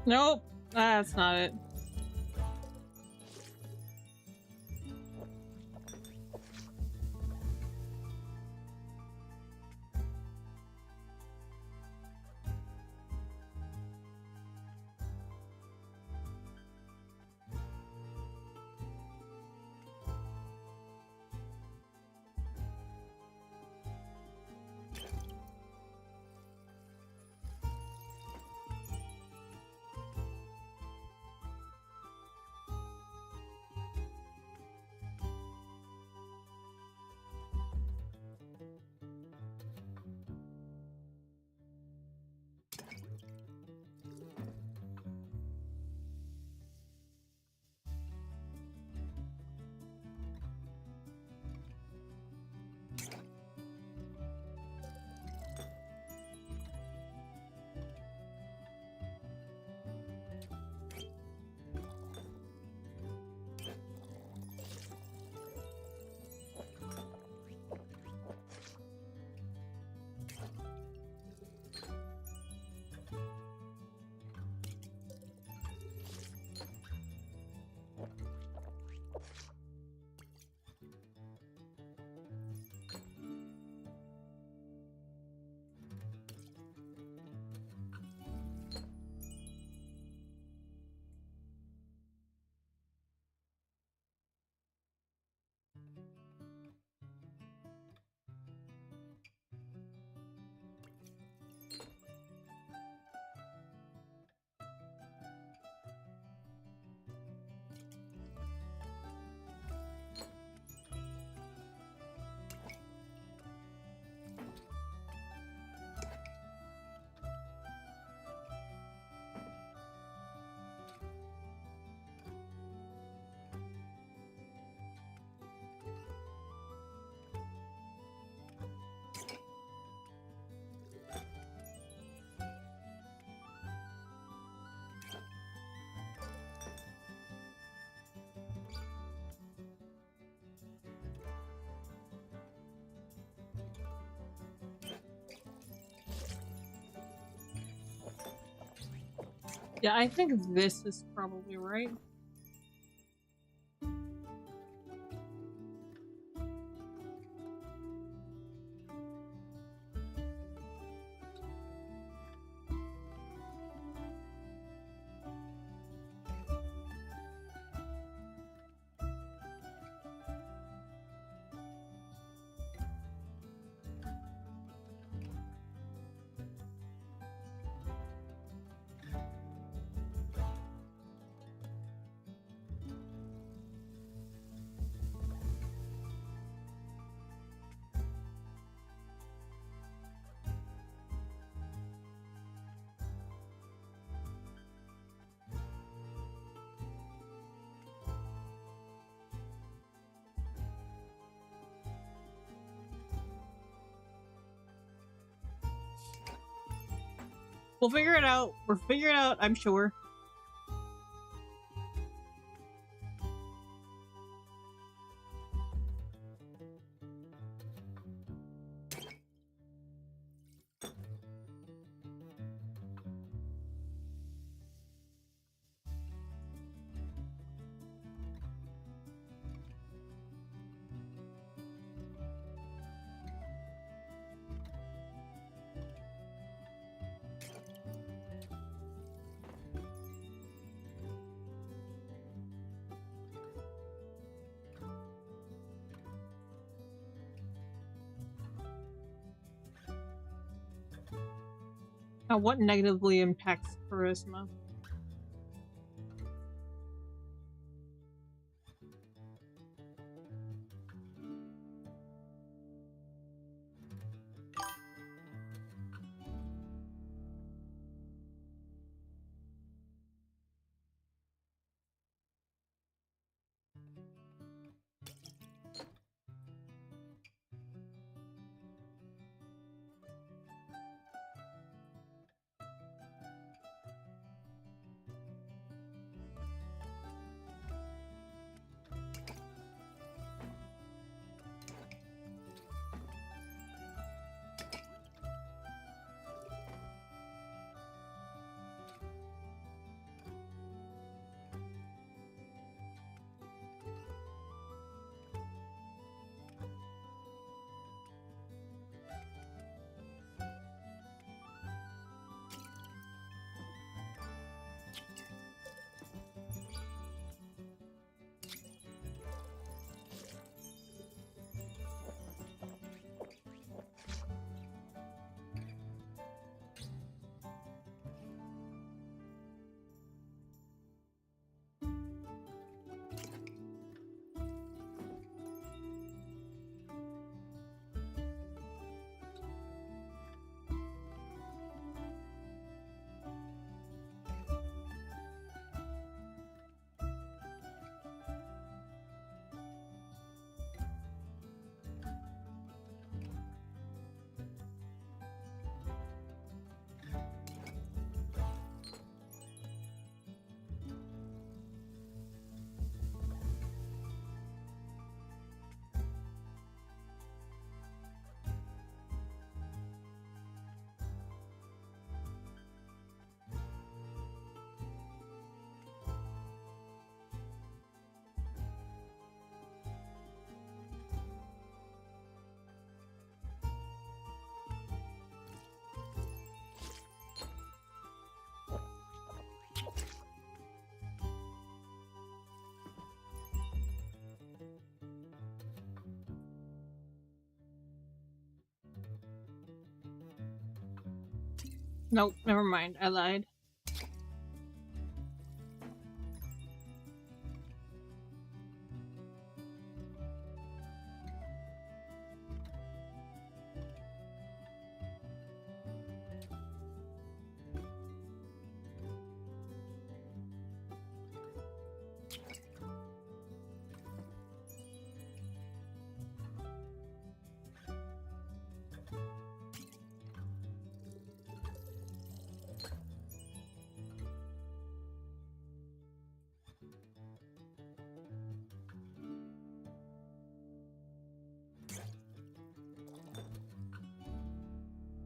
Nope, that's not it. Yeah, I think this is probably right. We'll figure it out. We'll figure it out, I'm sure. Now, what negatively impacts charisma? Nope, never mind. I lied.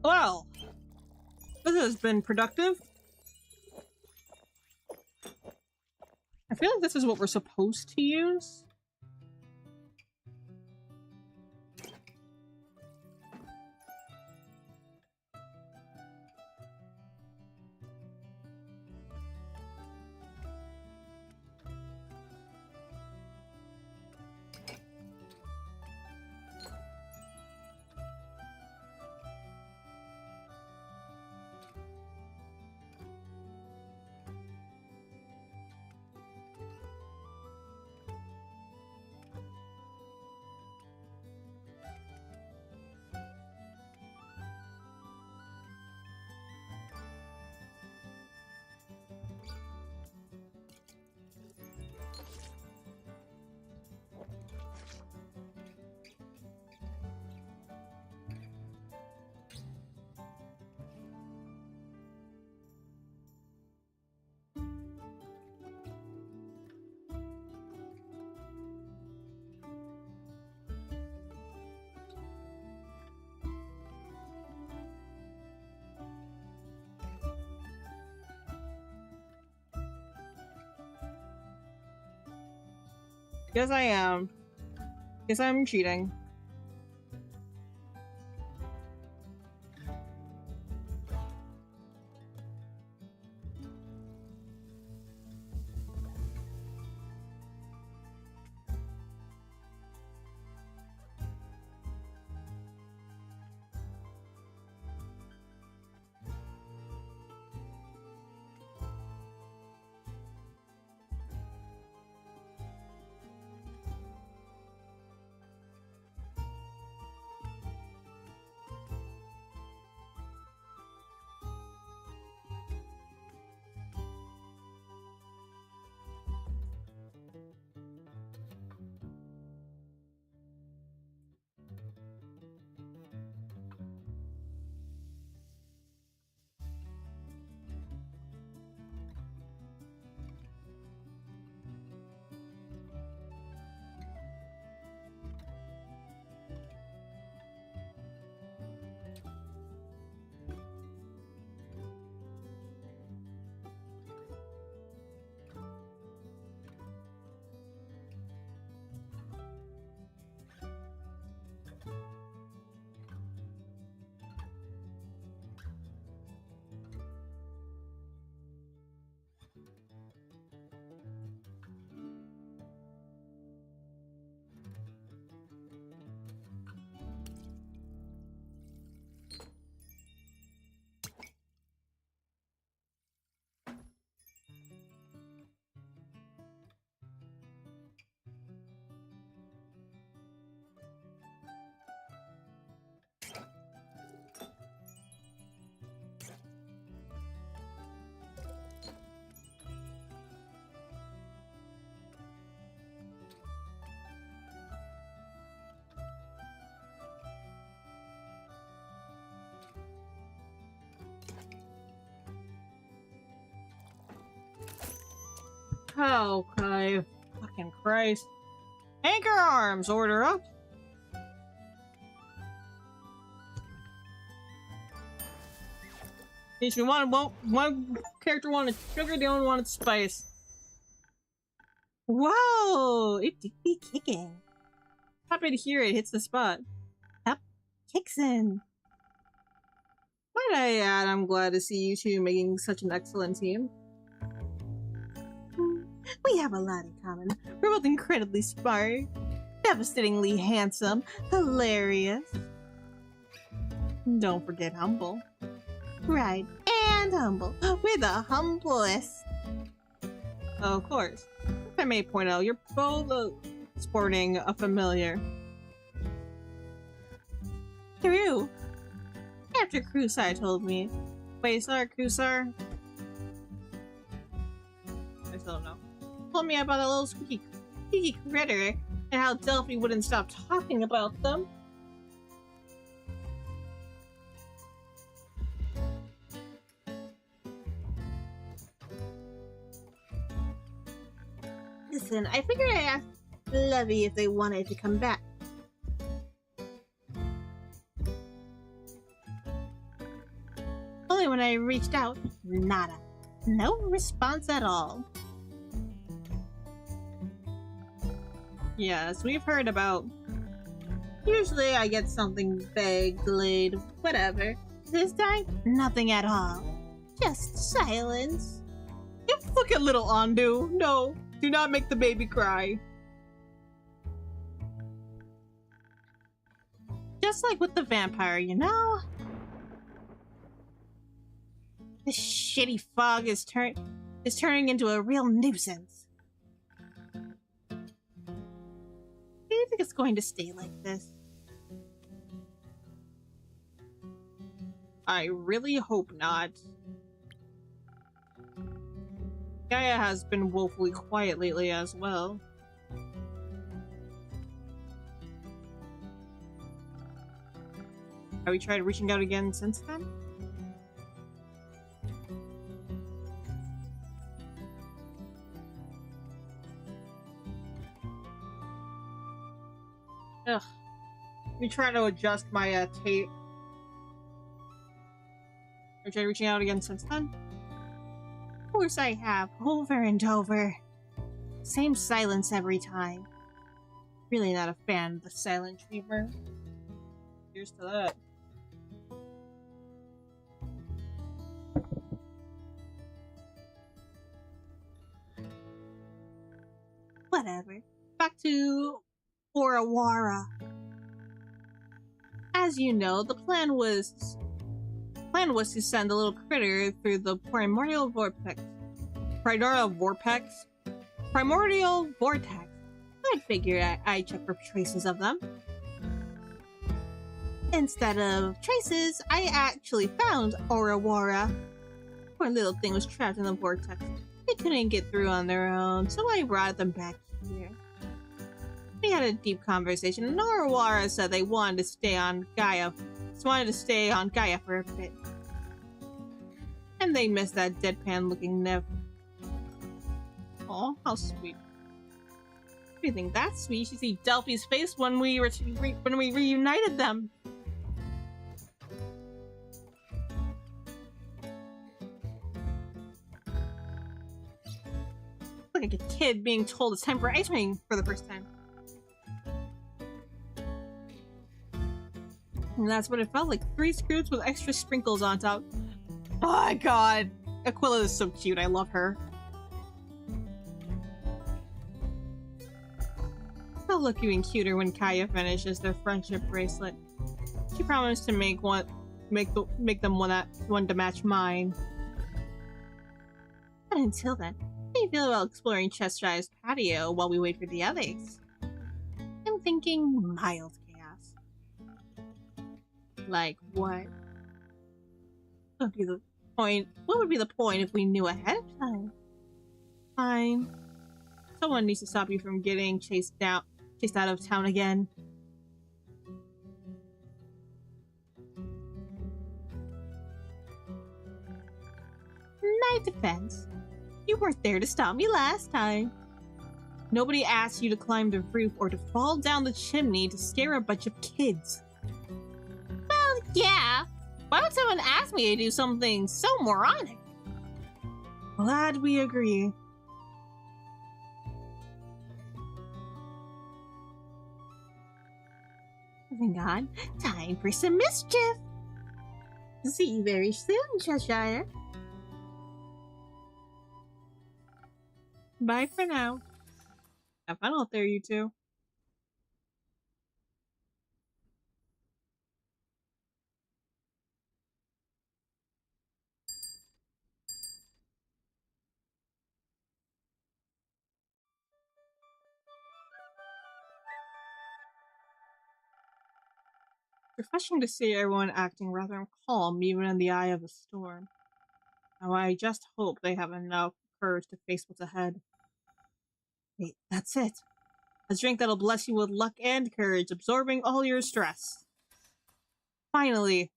Well, this has been productive. I feel like this is what we're supposed to use. Yes, I am. Yes, I'm cheating. Oh, okay. Fucking Christ. Anchor arms, order up. Each one character wanted sugar, the other wanted spice. Whoa! It do be kicking. Happy to hear it hits the spot. Up, kicks in. Might I add, I'm glad to see you two making such an excellent team. We have a lot in common. We're both incredibly smart, Devastatingly handsome, hilarious. don't forget humble. Right. and humble. We're the humblest. Of course. If I may point out, you're both sporting a familiar. True. After Crusar told me. Wait, sorry, Kusar? I still don't know. Told me about a little squeaky critter and how Delphi wouldn't stop talking about them. Listen, I figured I'd ask Levy if they wanted to come back. Only when I reached out, nada. No response at all. Yes, we've heard about. Usually I get something vague, delayed, whatever. This time, nothing at all. Just silence. You fucking little Andu. No, do not make the baby cry. Just like with the vampire, you know? This shitty fog is turning into a real nuisance. Do you think it's going to stay like this? I really hope not. Gaia has been woefully quiet lately as well. Have we tried reaching out again since then? Ugh. Let me try to adjust my tape. Have you tried reaching out again since then? Of course I have, over and over. Same silence every time. Really not a fan of the silent treatment. Here's to that. Whatever. Back to Orawara. As you know, the plan was to send a little critter through the primordial vortex. Primordial vortex. I figured I'd check for traces of them. Instead of traces, I actually found Orawara. Poor little thing was trapped in the vortex. They couldn't get through on their own, so I brought them back here. We had a deep conversation, and Orawara said they wanted to stay on Gaia. For a bit. And they missed that deadpan-looking Nev. Oh, how sweet. If you think that's sweet, you should see Delphi's face when we reunited them. Like a kid being told it's time for ice cream for the first time. And that's what it felt like. 3 scoops with extra sprinkles on top. Oh my god. Aquila is so cute. I love her. They'll look even cuter when Kaya finishes their friendship bracelet. She promised to make them one to match mine. But until then, how do you feel about exploring Chestride's patio while we wait for the others? I'm thinking mild chaos. Like what? What would be the point if we knew ahead of time? Fine. Someone needs to stop you from getting chased out of town again. My defense. You weren't there to stop me last time. Nobody asked you to climb the roof or to fall down the chimney to scare a bunch of kids. Well, yeah. Why would someone ask me to do something so moronic? Glad we agree. Moving on, time for some mischief. See you very soon, Cheshire. Bye for now. Have fun out there, you two. Refreshing to see everyone acting rather calm even in the eye of the storm. Now I just hope they have enough courage to face what's ahead. Wait, that's it. A drink that'll bless you with luck and courage, absorbing all your stress. Finally.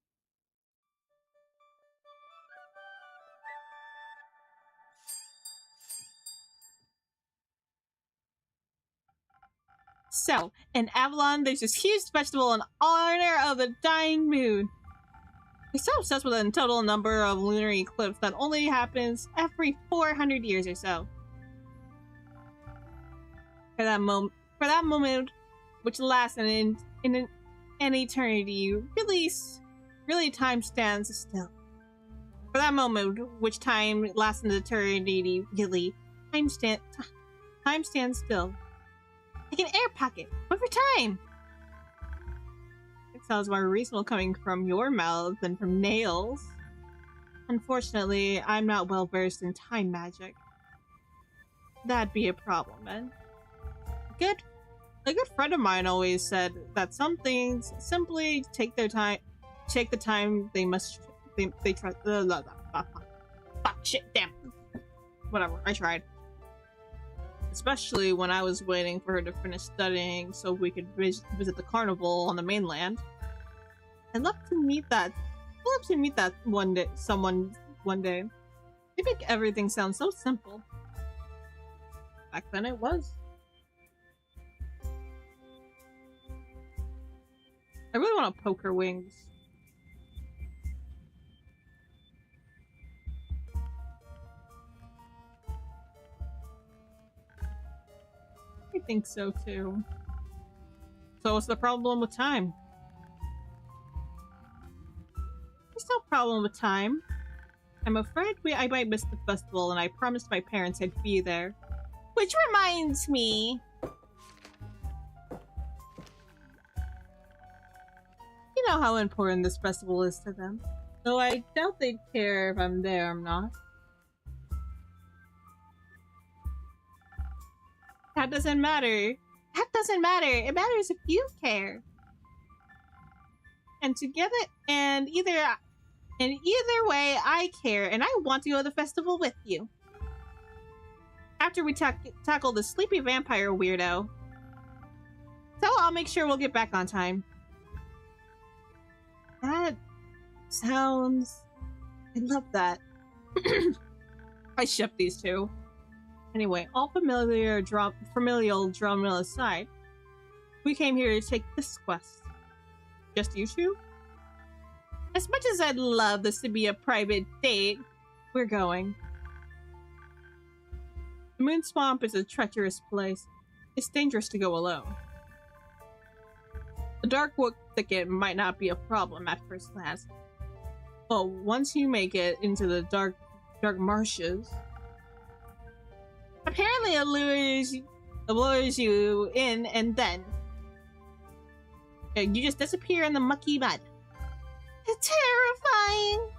So, in Avalon, there's this huge festival in honor of the dying moon. We're so obsessed with a total number of lunar eclipses that only happens every 400 years or so. For that moment, which lasts in an eternity, really time stands still. For that moment, which time lasts in eternity, really, time stands still. Like an air pocket, but for time. It sounds more reasonable coming from your mouth than from Nails. Unfortunately, I'm not well versed in time magic. That'd be a problem, man. A good friend of mine always said that some things simply take the time they trust. Fuck, shit, damn. Whatever, I tried. Especially when I was waiting for her to finish studying so we could visit the carnival on the mainland. I'd love to meet that someone one day. They make everything sound so simple. Back then it was. I really want to poke her wings. I think so too. So what's the problem with time? There's no problem with time. I'm afraid I might miss the festival, and I promised my parents I'd be there. Which reminds me... You know how important this festival is to them. Though I doubt they'd care if I'm there or not. That doesn't matter. That doesn't matter. It matters if you care. And either way, I care, and I want to go to the festival with you. After we tackle the sleepy vampire weirdo. So I'll make sure we'll get back on time. That sounds... I love that. I ship these two. Anyway, all familial drama aside, we came here to take this quest. Just you two? As much as I'd love this to be a private date, we're going. The Moon Swamp is a treacherous place. It's dangerous to go alone. The dark wood thicket might not be a problem at first glance, but once you make it into the dark marshes, apparently it lures you in, and then you just disappear in the mucky mud. It's terrifying!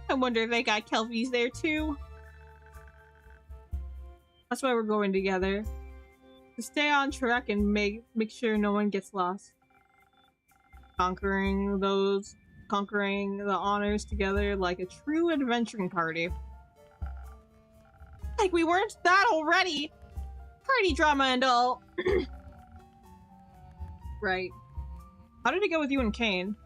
I wonder if they got Kelpies there too. That's why we're going together. To stay on track and make sure no one gets lost. Conquering the honors together like a true adventuring party. Like we weren't that already! Party drama and all. Right. How did it go with you and Kane?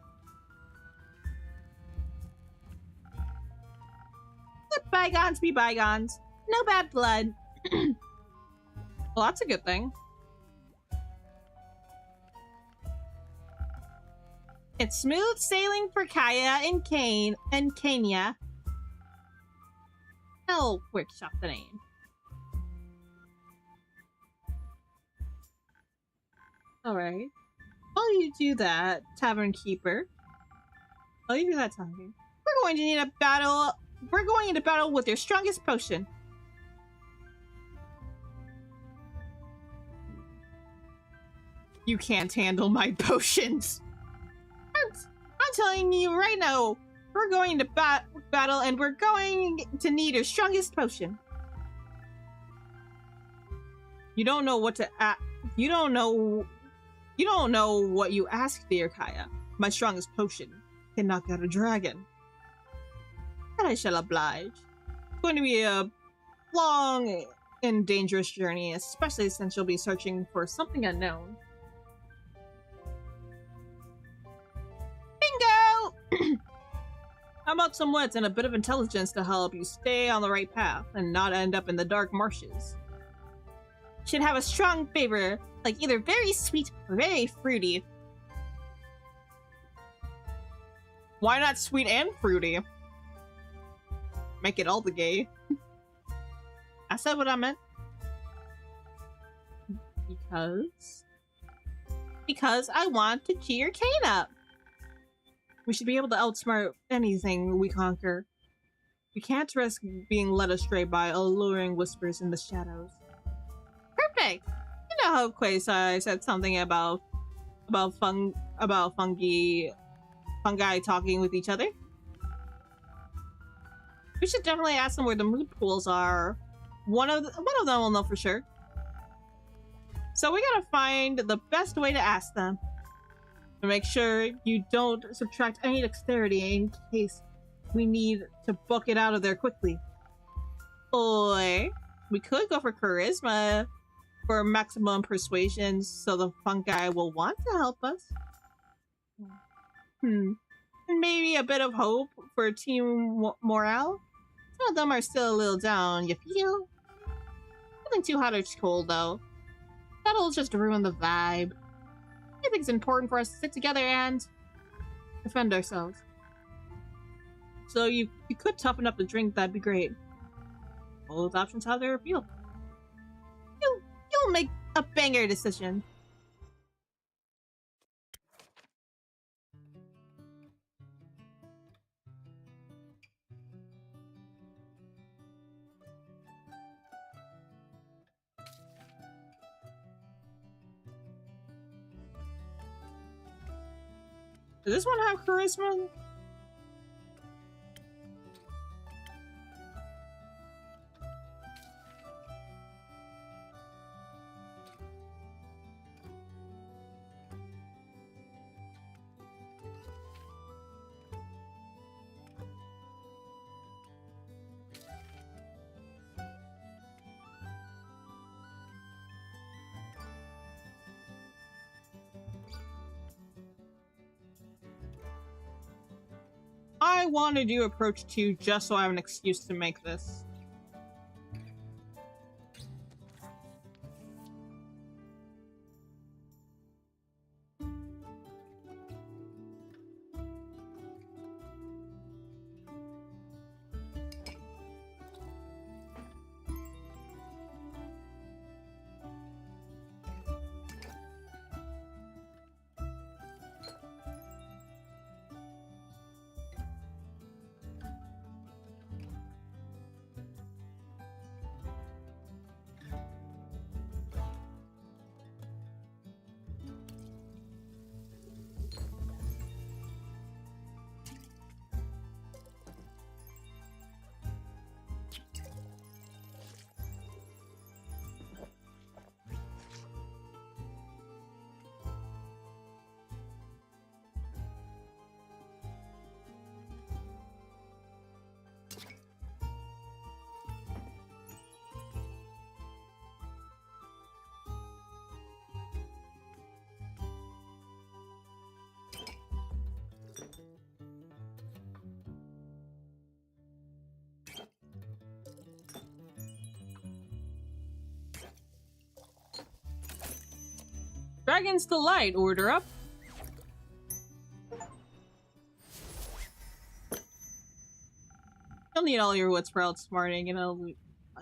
Let bygones be bygones. No bad blood. Well, that's a good thing. It's smooth sailing for Kaya and Kane and Kenya. I'll workshop the name. Alright. While you do that, Tavern Keeper. While you do that talking, we're going to need a battle. We're going into battle with your strongest potion. You can't handle my potions. I'm telling you right now, we're going to battle, and we're going to need your strongest potion. You don't know what to you don't know what you ask, dear Kaya. My strongest potion can knock out a dragon. And I shall oblige. It's going to be a long and dangerous journey, especially since you'll be searching for something unknown. Bingo! How about some wits and a bit of intelligence to help you stay on the right path and not end up in the dark marshes? Should have a strong flavor, like either very sweet or very fruity. Why not sweet and fruity? Make it all the gay. I said what I meant. Because I want to cheer Kane up. We should be able to outsmart anything we conquer. We can't risk being led astray by alluring whispers in the shadows. Perfect! You know how Quasai said something about fungi talking with each other? We should definitely ask them where the mood pools are. One of them will know for sure. So we gotta find the best way to ask them. To make sure you don't subtract any dexterity in case we need to book it out of there quickly. Or we could go for charisma for maximum persuasion so the fungi will want to help us. And maybe a bit of hope for team morale. Some of them are still a little down, you feel? Nothing too hot or cold though. That'll just ruin the vibe. I think it's important for us to sit together and defend ourselves. So you could toughen up the drink, that'd be great. Both options have their appeal. You'll make a banger decision. Does this one have charisma? I want to do approach 2 just so I have an excuse to make this. Dragon's Delight, order up. You'll need all your wits for outsmarting and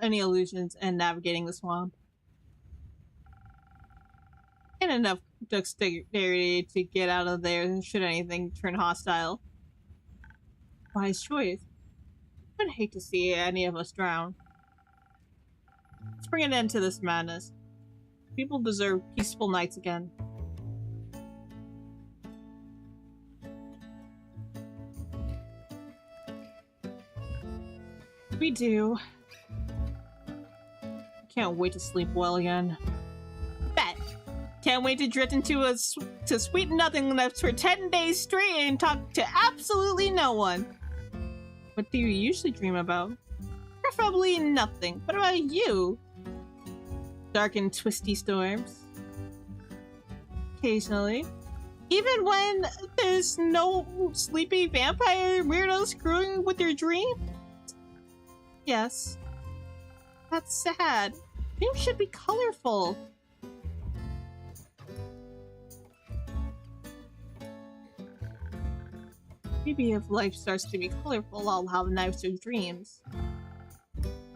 any illusions and navigating the swamp. And enough dexterity to get out of there should anything turn hostile. Wise choice. I'd hate to see any of us drown. Let's bring an end to this madness. People deserve peaceful nights again. We do. Can't wait to sleep well again. Bet. Can't wait to drift into to sweet nothingness for 10 days straight and talk to absolutely no one. What do you usually dream about? Preferably nothing. What about you? Dark and twisty storms. Occasionally. Even when there's no sleepy vampire weirdo screwing with your dream? Yes. That's sad. Dreams should be colorful. Maybe if life starts to be colorful, I'll have nicer dreams.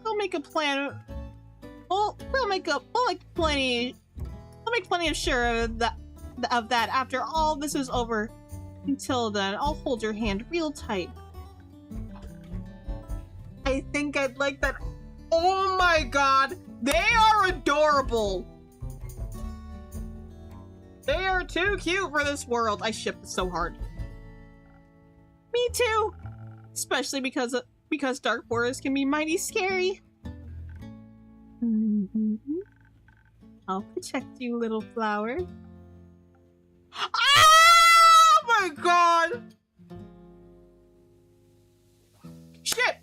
We'll make a plan. We'll make plenty of sure of that after all this is over. Until then, I'll hold your hand real tight. I think I'd like that. Oh my god, they are adorable. They are too cute for this world. I ship this so hard. Me too. Especially because dark forests can be mighty scary. I'll protect you, little flower. Oh my god! Ship!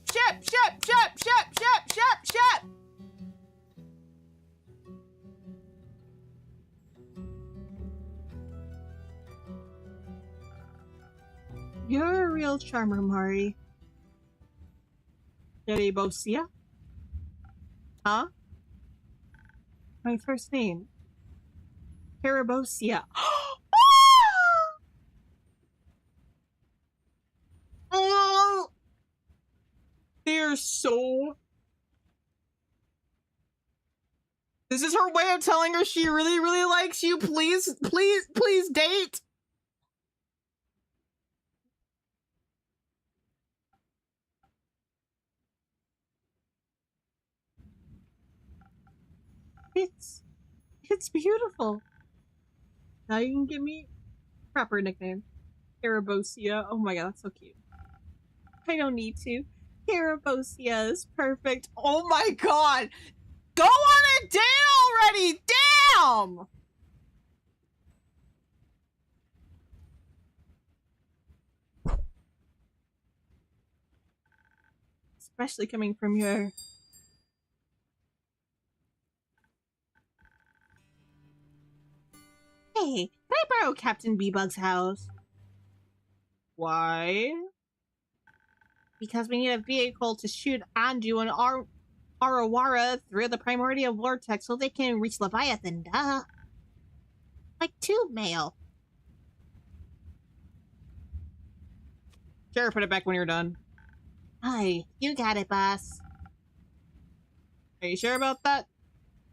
You're a real charmer, Mari. Bosia? Huh? My first name. Carabosia. Oh! They're so... This is her way of telling her she really, really likes you. Please, please, please date. It's beautiful. Now you can give me proper nickname. Carabosia. Oh my god, that's so cute. I don't need to. Carabosia is perfect. Oh my god! Go on a date already! Damn! Especially coming from your... Hey, can I borrow Captain B-Bug's house? Why? Because we need a vehicle to shoot Anju and Arawara through the primordial vortex so they can reach Leviathan, duh. Like tube mail. Sure, put it back when you're done. Hi, you got it, boss. Are you sure about that?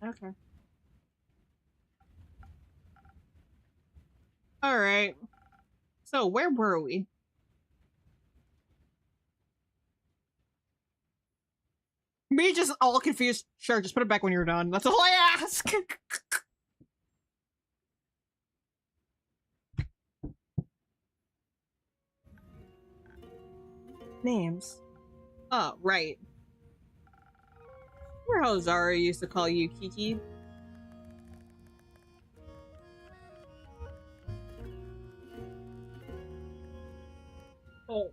Okay. Alright. So, where were we? Me just all confused. Sure, just put it back when you're done. That's all I ask! Names. Oh, right. Remember how Zara used to call you Kiki? Oh.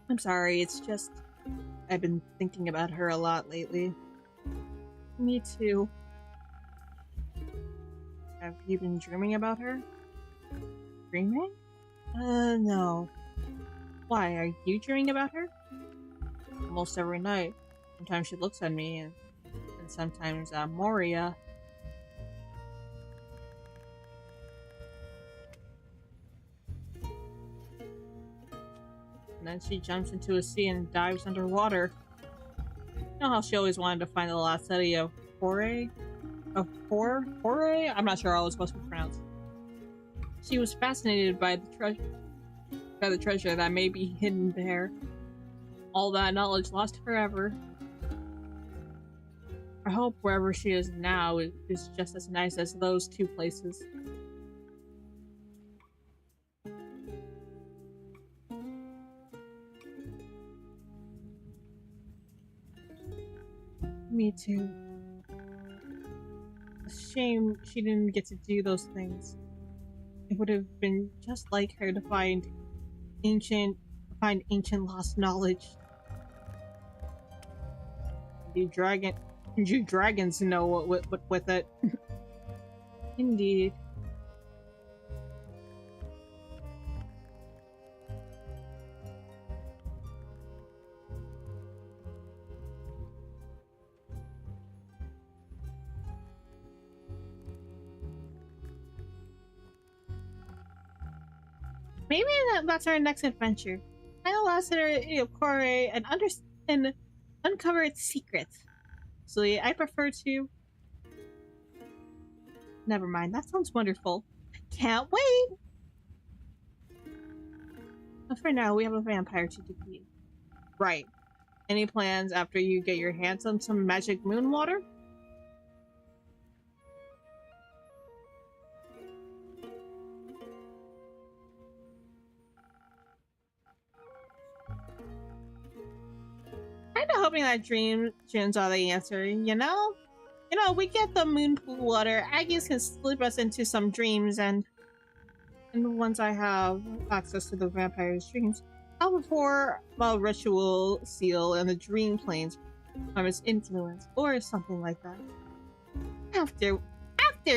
I'm sorry, it's just... I've been thinking about her a lot lately. Me too. Have you been dreaming about her? Dreaming? No. Why, are you dreaming about her? Almost every night. Sometimes she looks at me, and sometimes Moria. And then she jumps into a sea and dives underwater. You know how she always wanted to find the last city of Foray? Foray? I'm not sure how it's supposed to be pronounced. She was fascinated by the treasure that may be hidden there. All that knowledge lost forever. I hope wherever she is now is just as nice as those two places. Me too. A shame she didn't get to do those things. It would have been just like her to find ancient lost knowledge. You dragons know what with it. Indeed. Maybe that's our next adventure. I'll ask her, Kore, and uncover its secrets. So yeah, I prefer to. Never mind. That sounds wonderful. Can't wait. But for now, we have a vampire to defeat. Right. Any plans after you get your hands on some magic moon water? Kinda hoping that dream tunes are the answer, you know? We get the moon pool water. Aggies can slip us into some dreams, and once I have access to the vampire's dreams, I'll perform a ritual seal in the dream planes from its influence, or something like that. After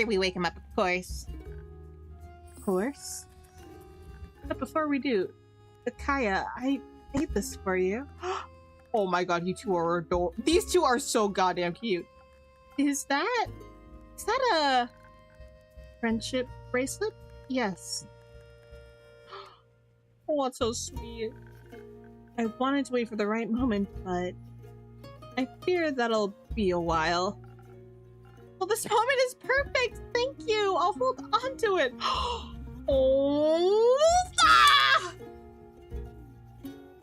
we wake him up, of course. Of course. But before we do, Kaya, I made this for you. Oh my god, you two are adorable. These two are so goddamn cute. Is that a friendship bracelet? Yes. Oh, that's so sweet. I wanted to wait for the right moment, but I fear that'll be a while. Well, this moment is perfect. Thank you. I'll hold on to it. Oh, ah!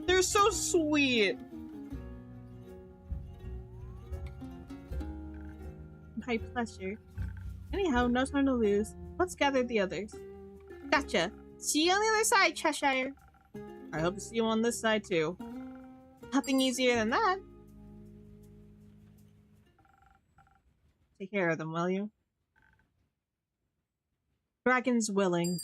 They're so sweet. My pleasure. Anyhow, no time to lose. Let's gather the others. Gotcha. See you on the other side, Cheshire. I hope to see you on this side too. Nothing easier than that. Take care of them, will you? Dragon's willing.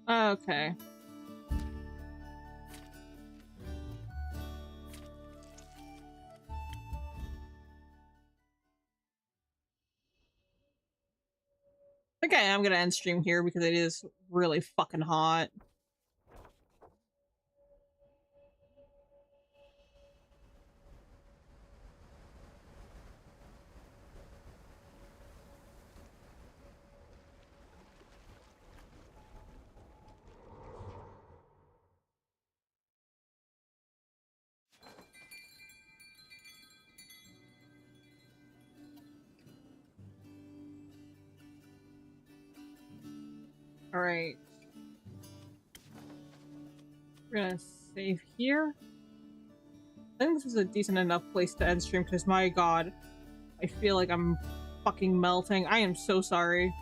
Okay. Okay, I'm gonna end stream here because it is really fucking hot. Alright. We're gonna save here. I think this is a decent enough place to end stream because my god, I feel like I'm fucking melting. I am so sorry.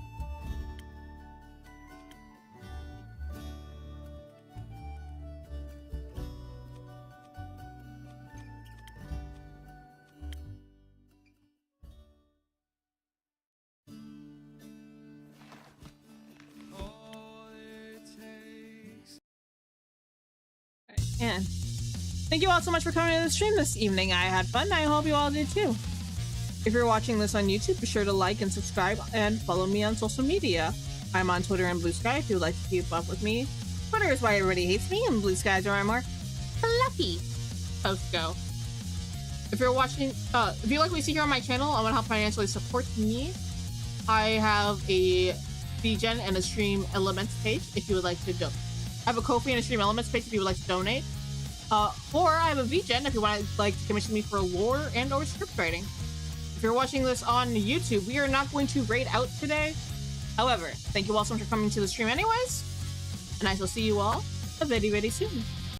And thank you all so much for coming to the stream this evening. I had fun. I hope you all did too. If you're watching this on YouTube, be sure to like and subscribe and follow me on social media. I'm on Twitter and Blue Sky if you'd like to keep up with me. Twitter is why everybody hates me, and Blue Skies are where I'm more fluffy posts go. If you're watching, if you like what you see here on my channel, I want to help financially support me. I have a VGen and a Stream Elements page if you would like to donate. I have a Ko-fi and a Stream Elements page if you would like to donate. Or I have a VGen if you want to like to commission me for lore and or script writing. If you're watching this on YouTube, we are not going to raid out today. However, thank you all so much for coming to the stream anyways, and I shall see you all very, very soon.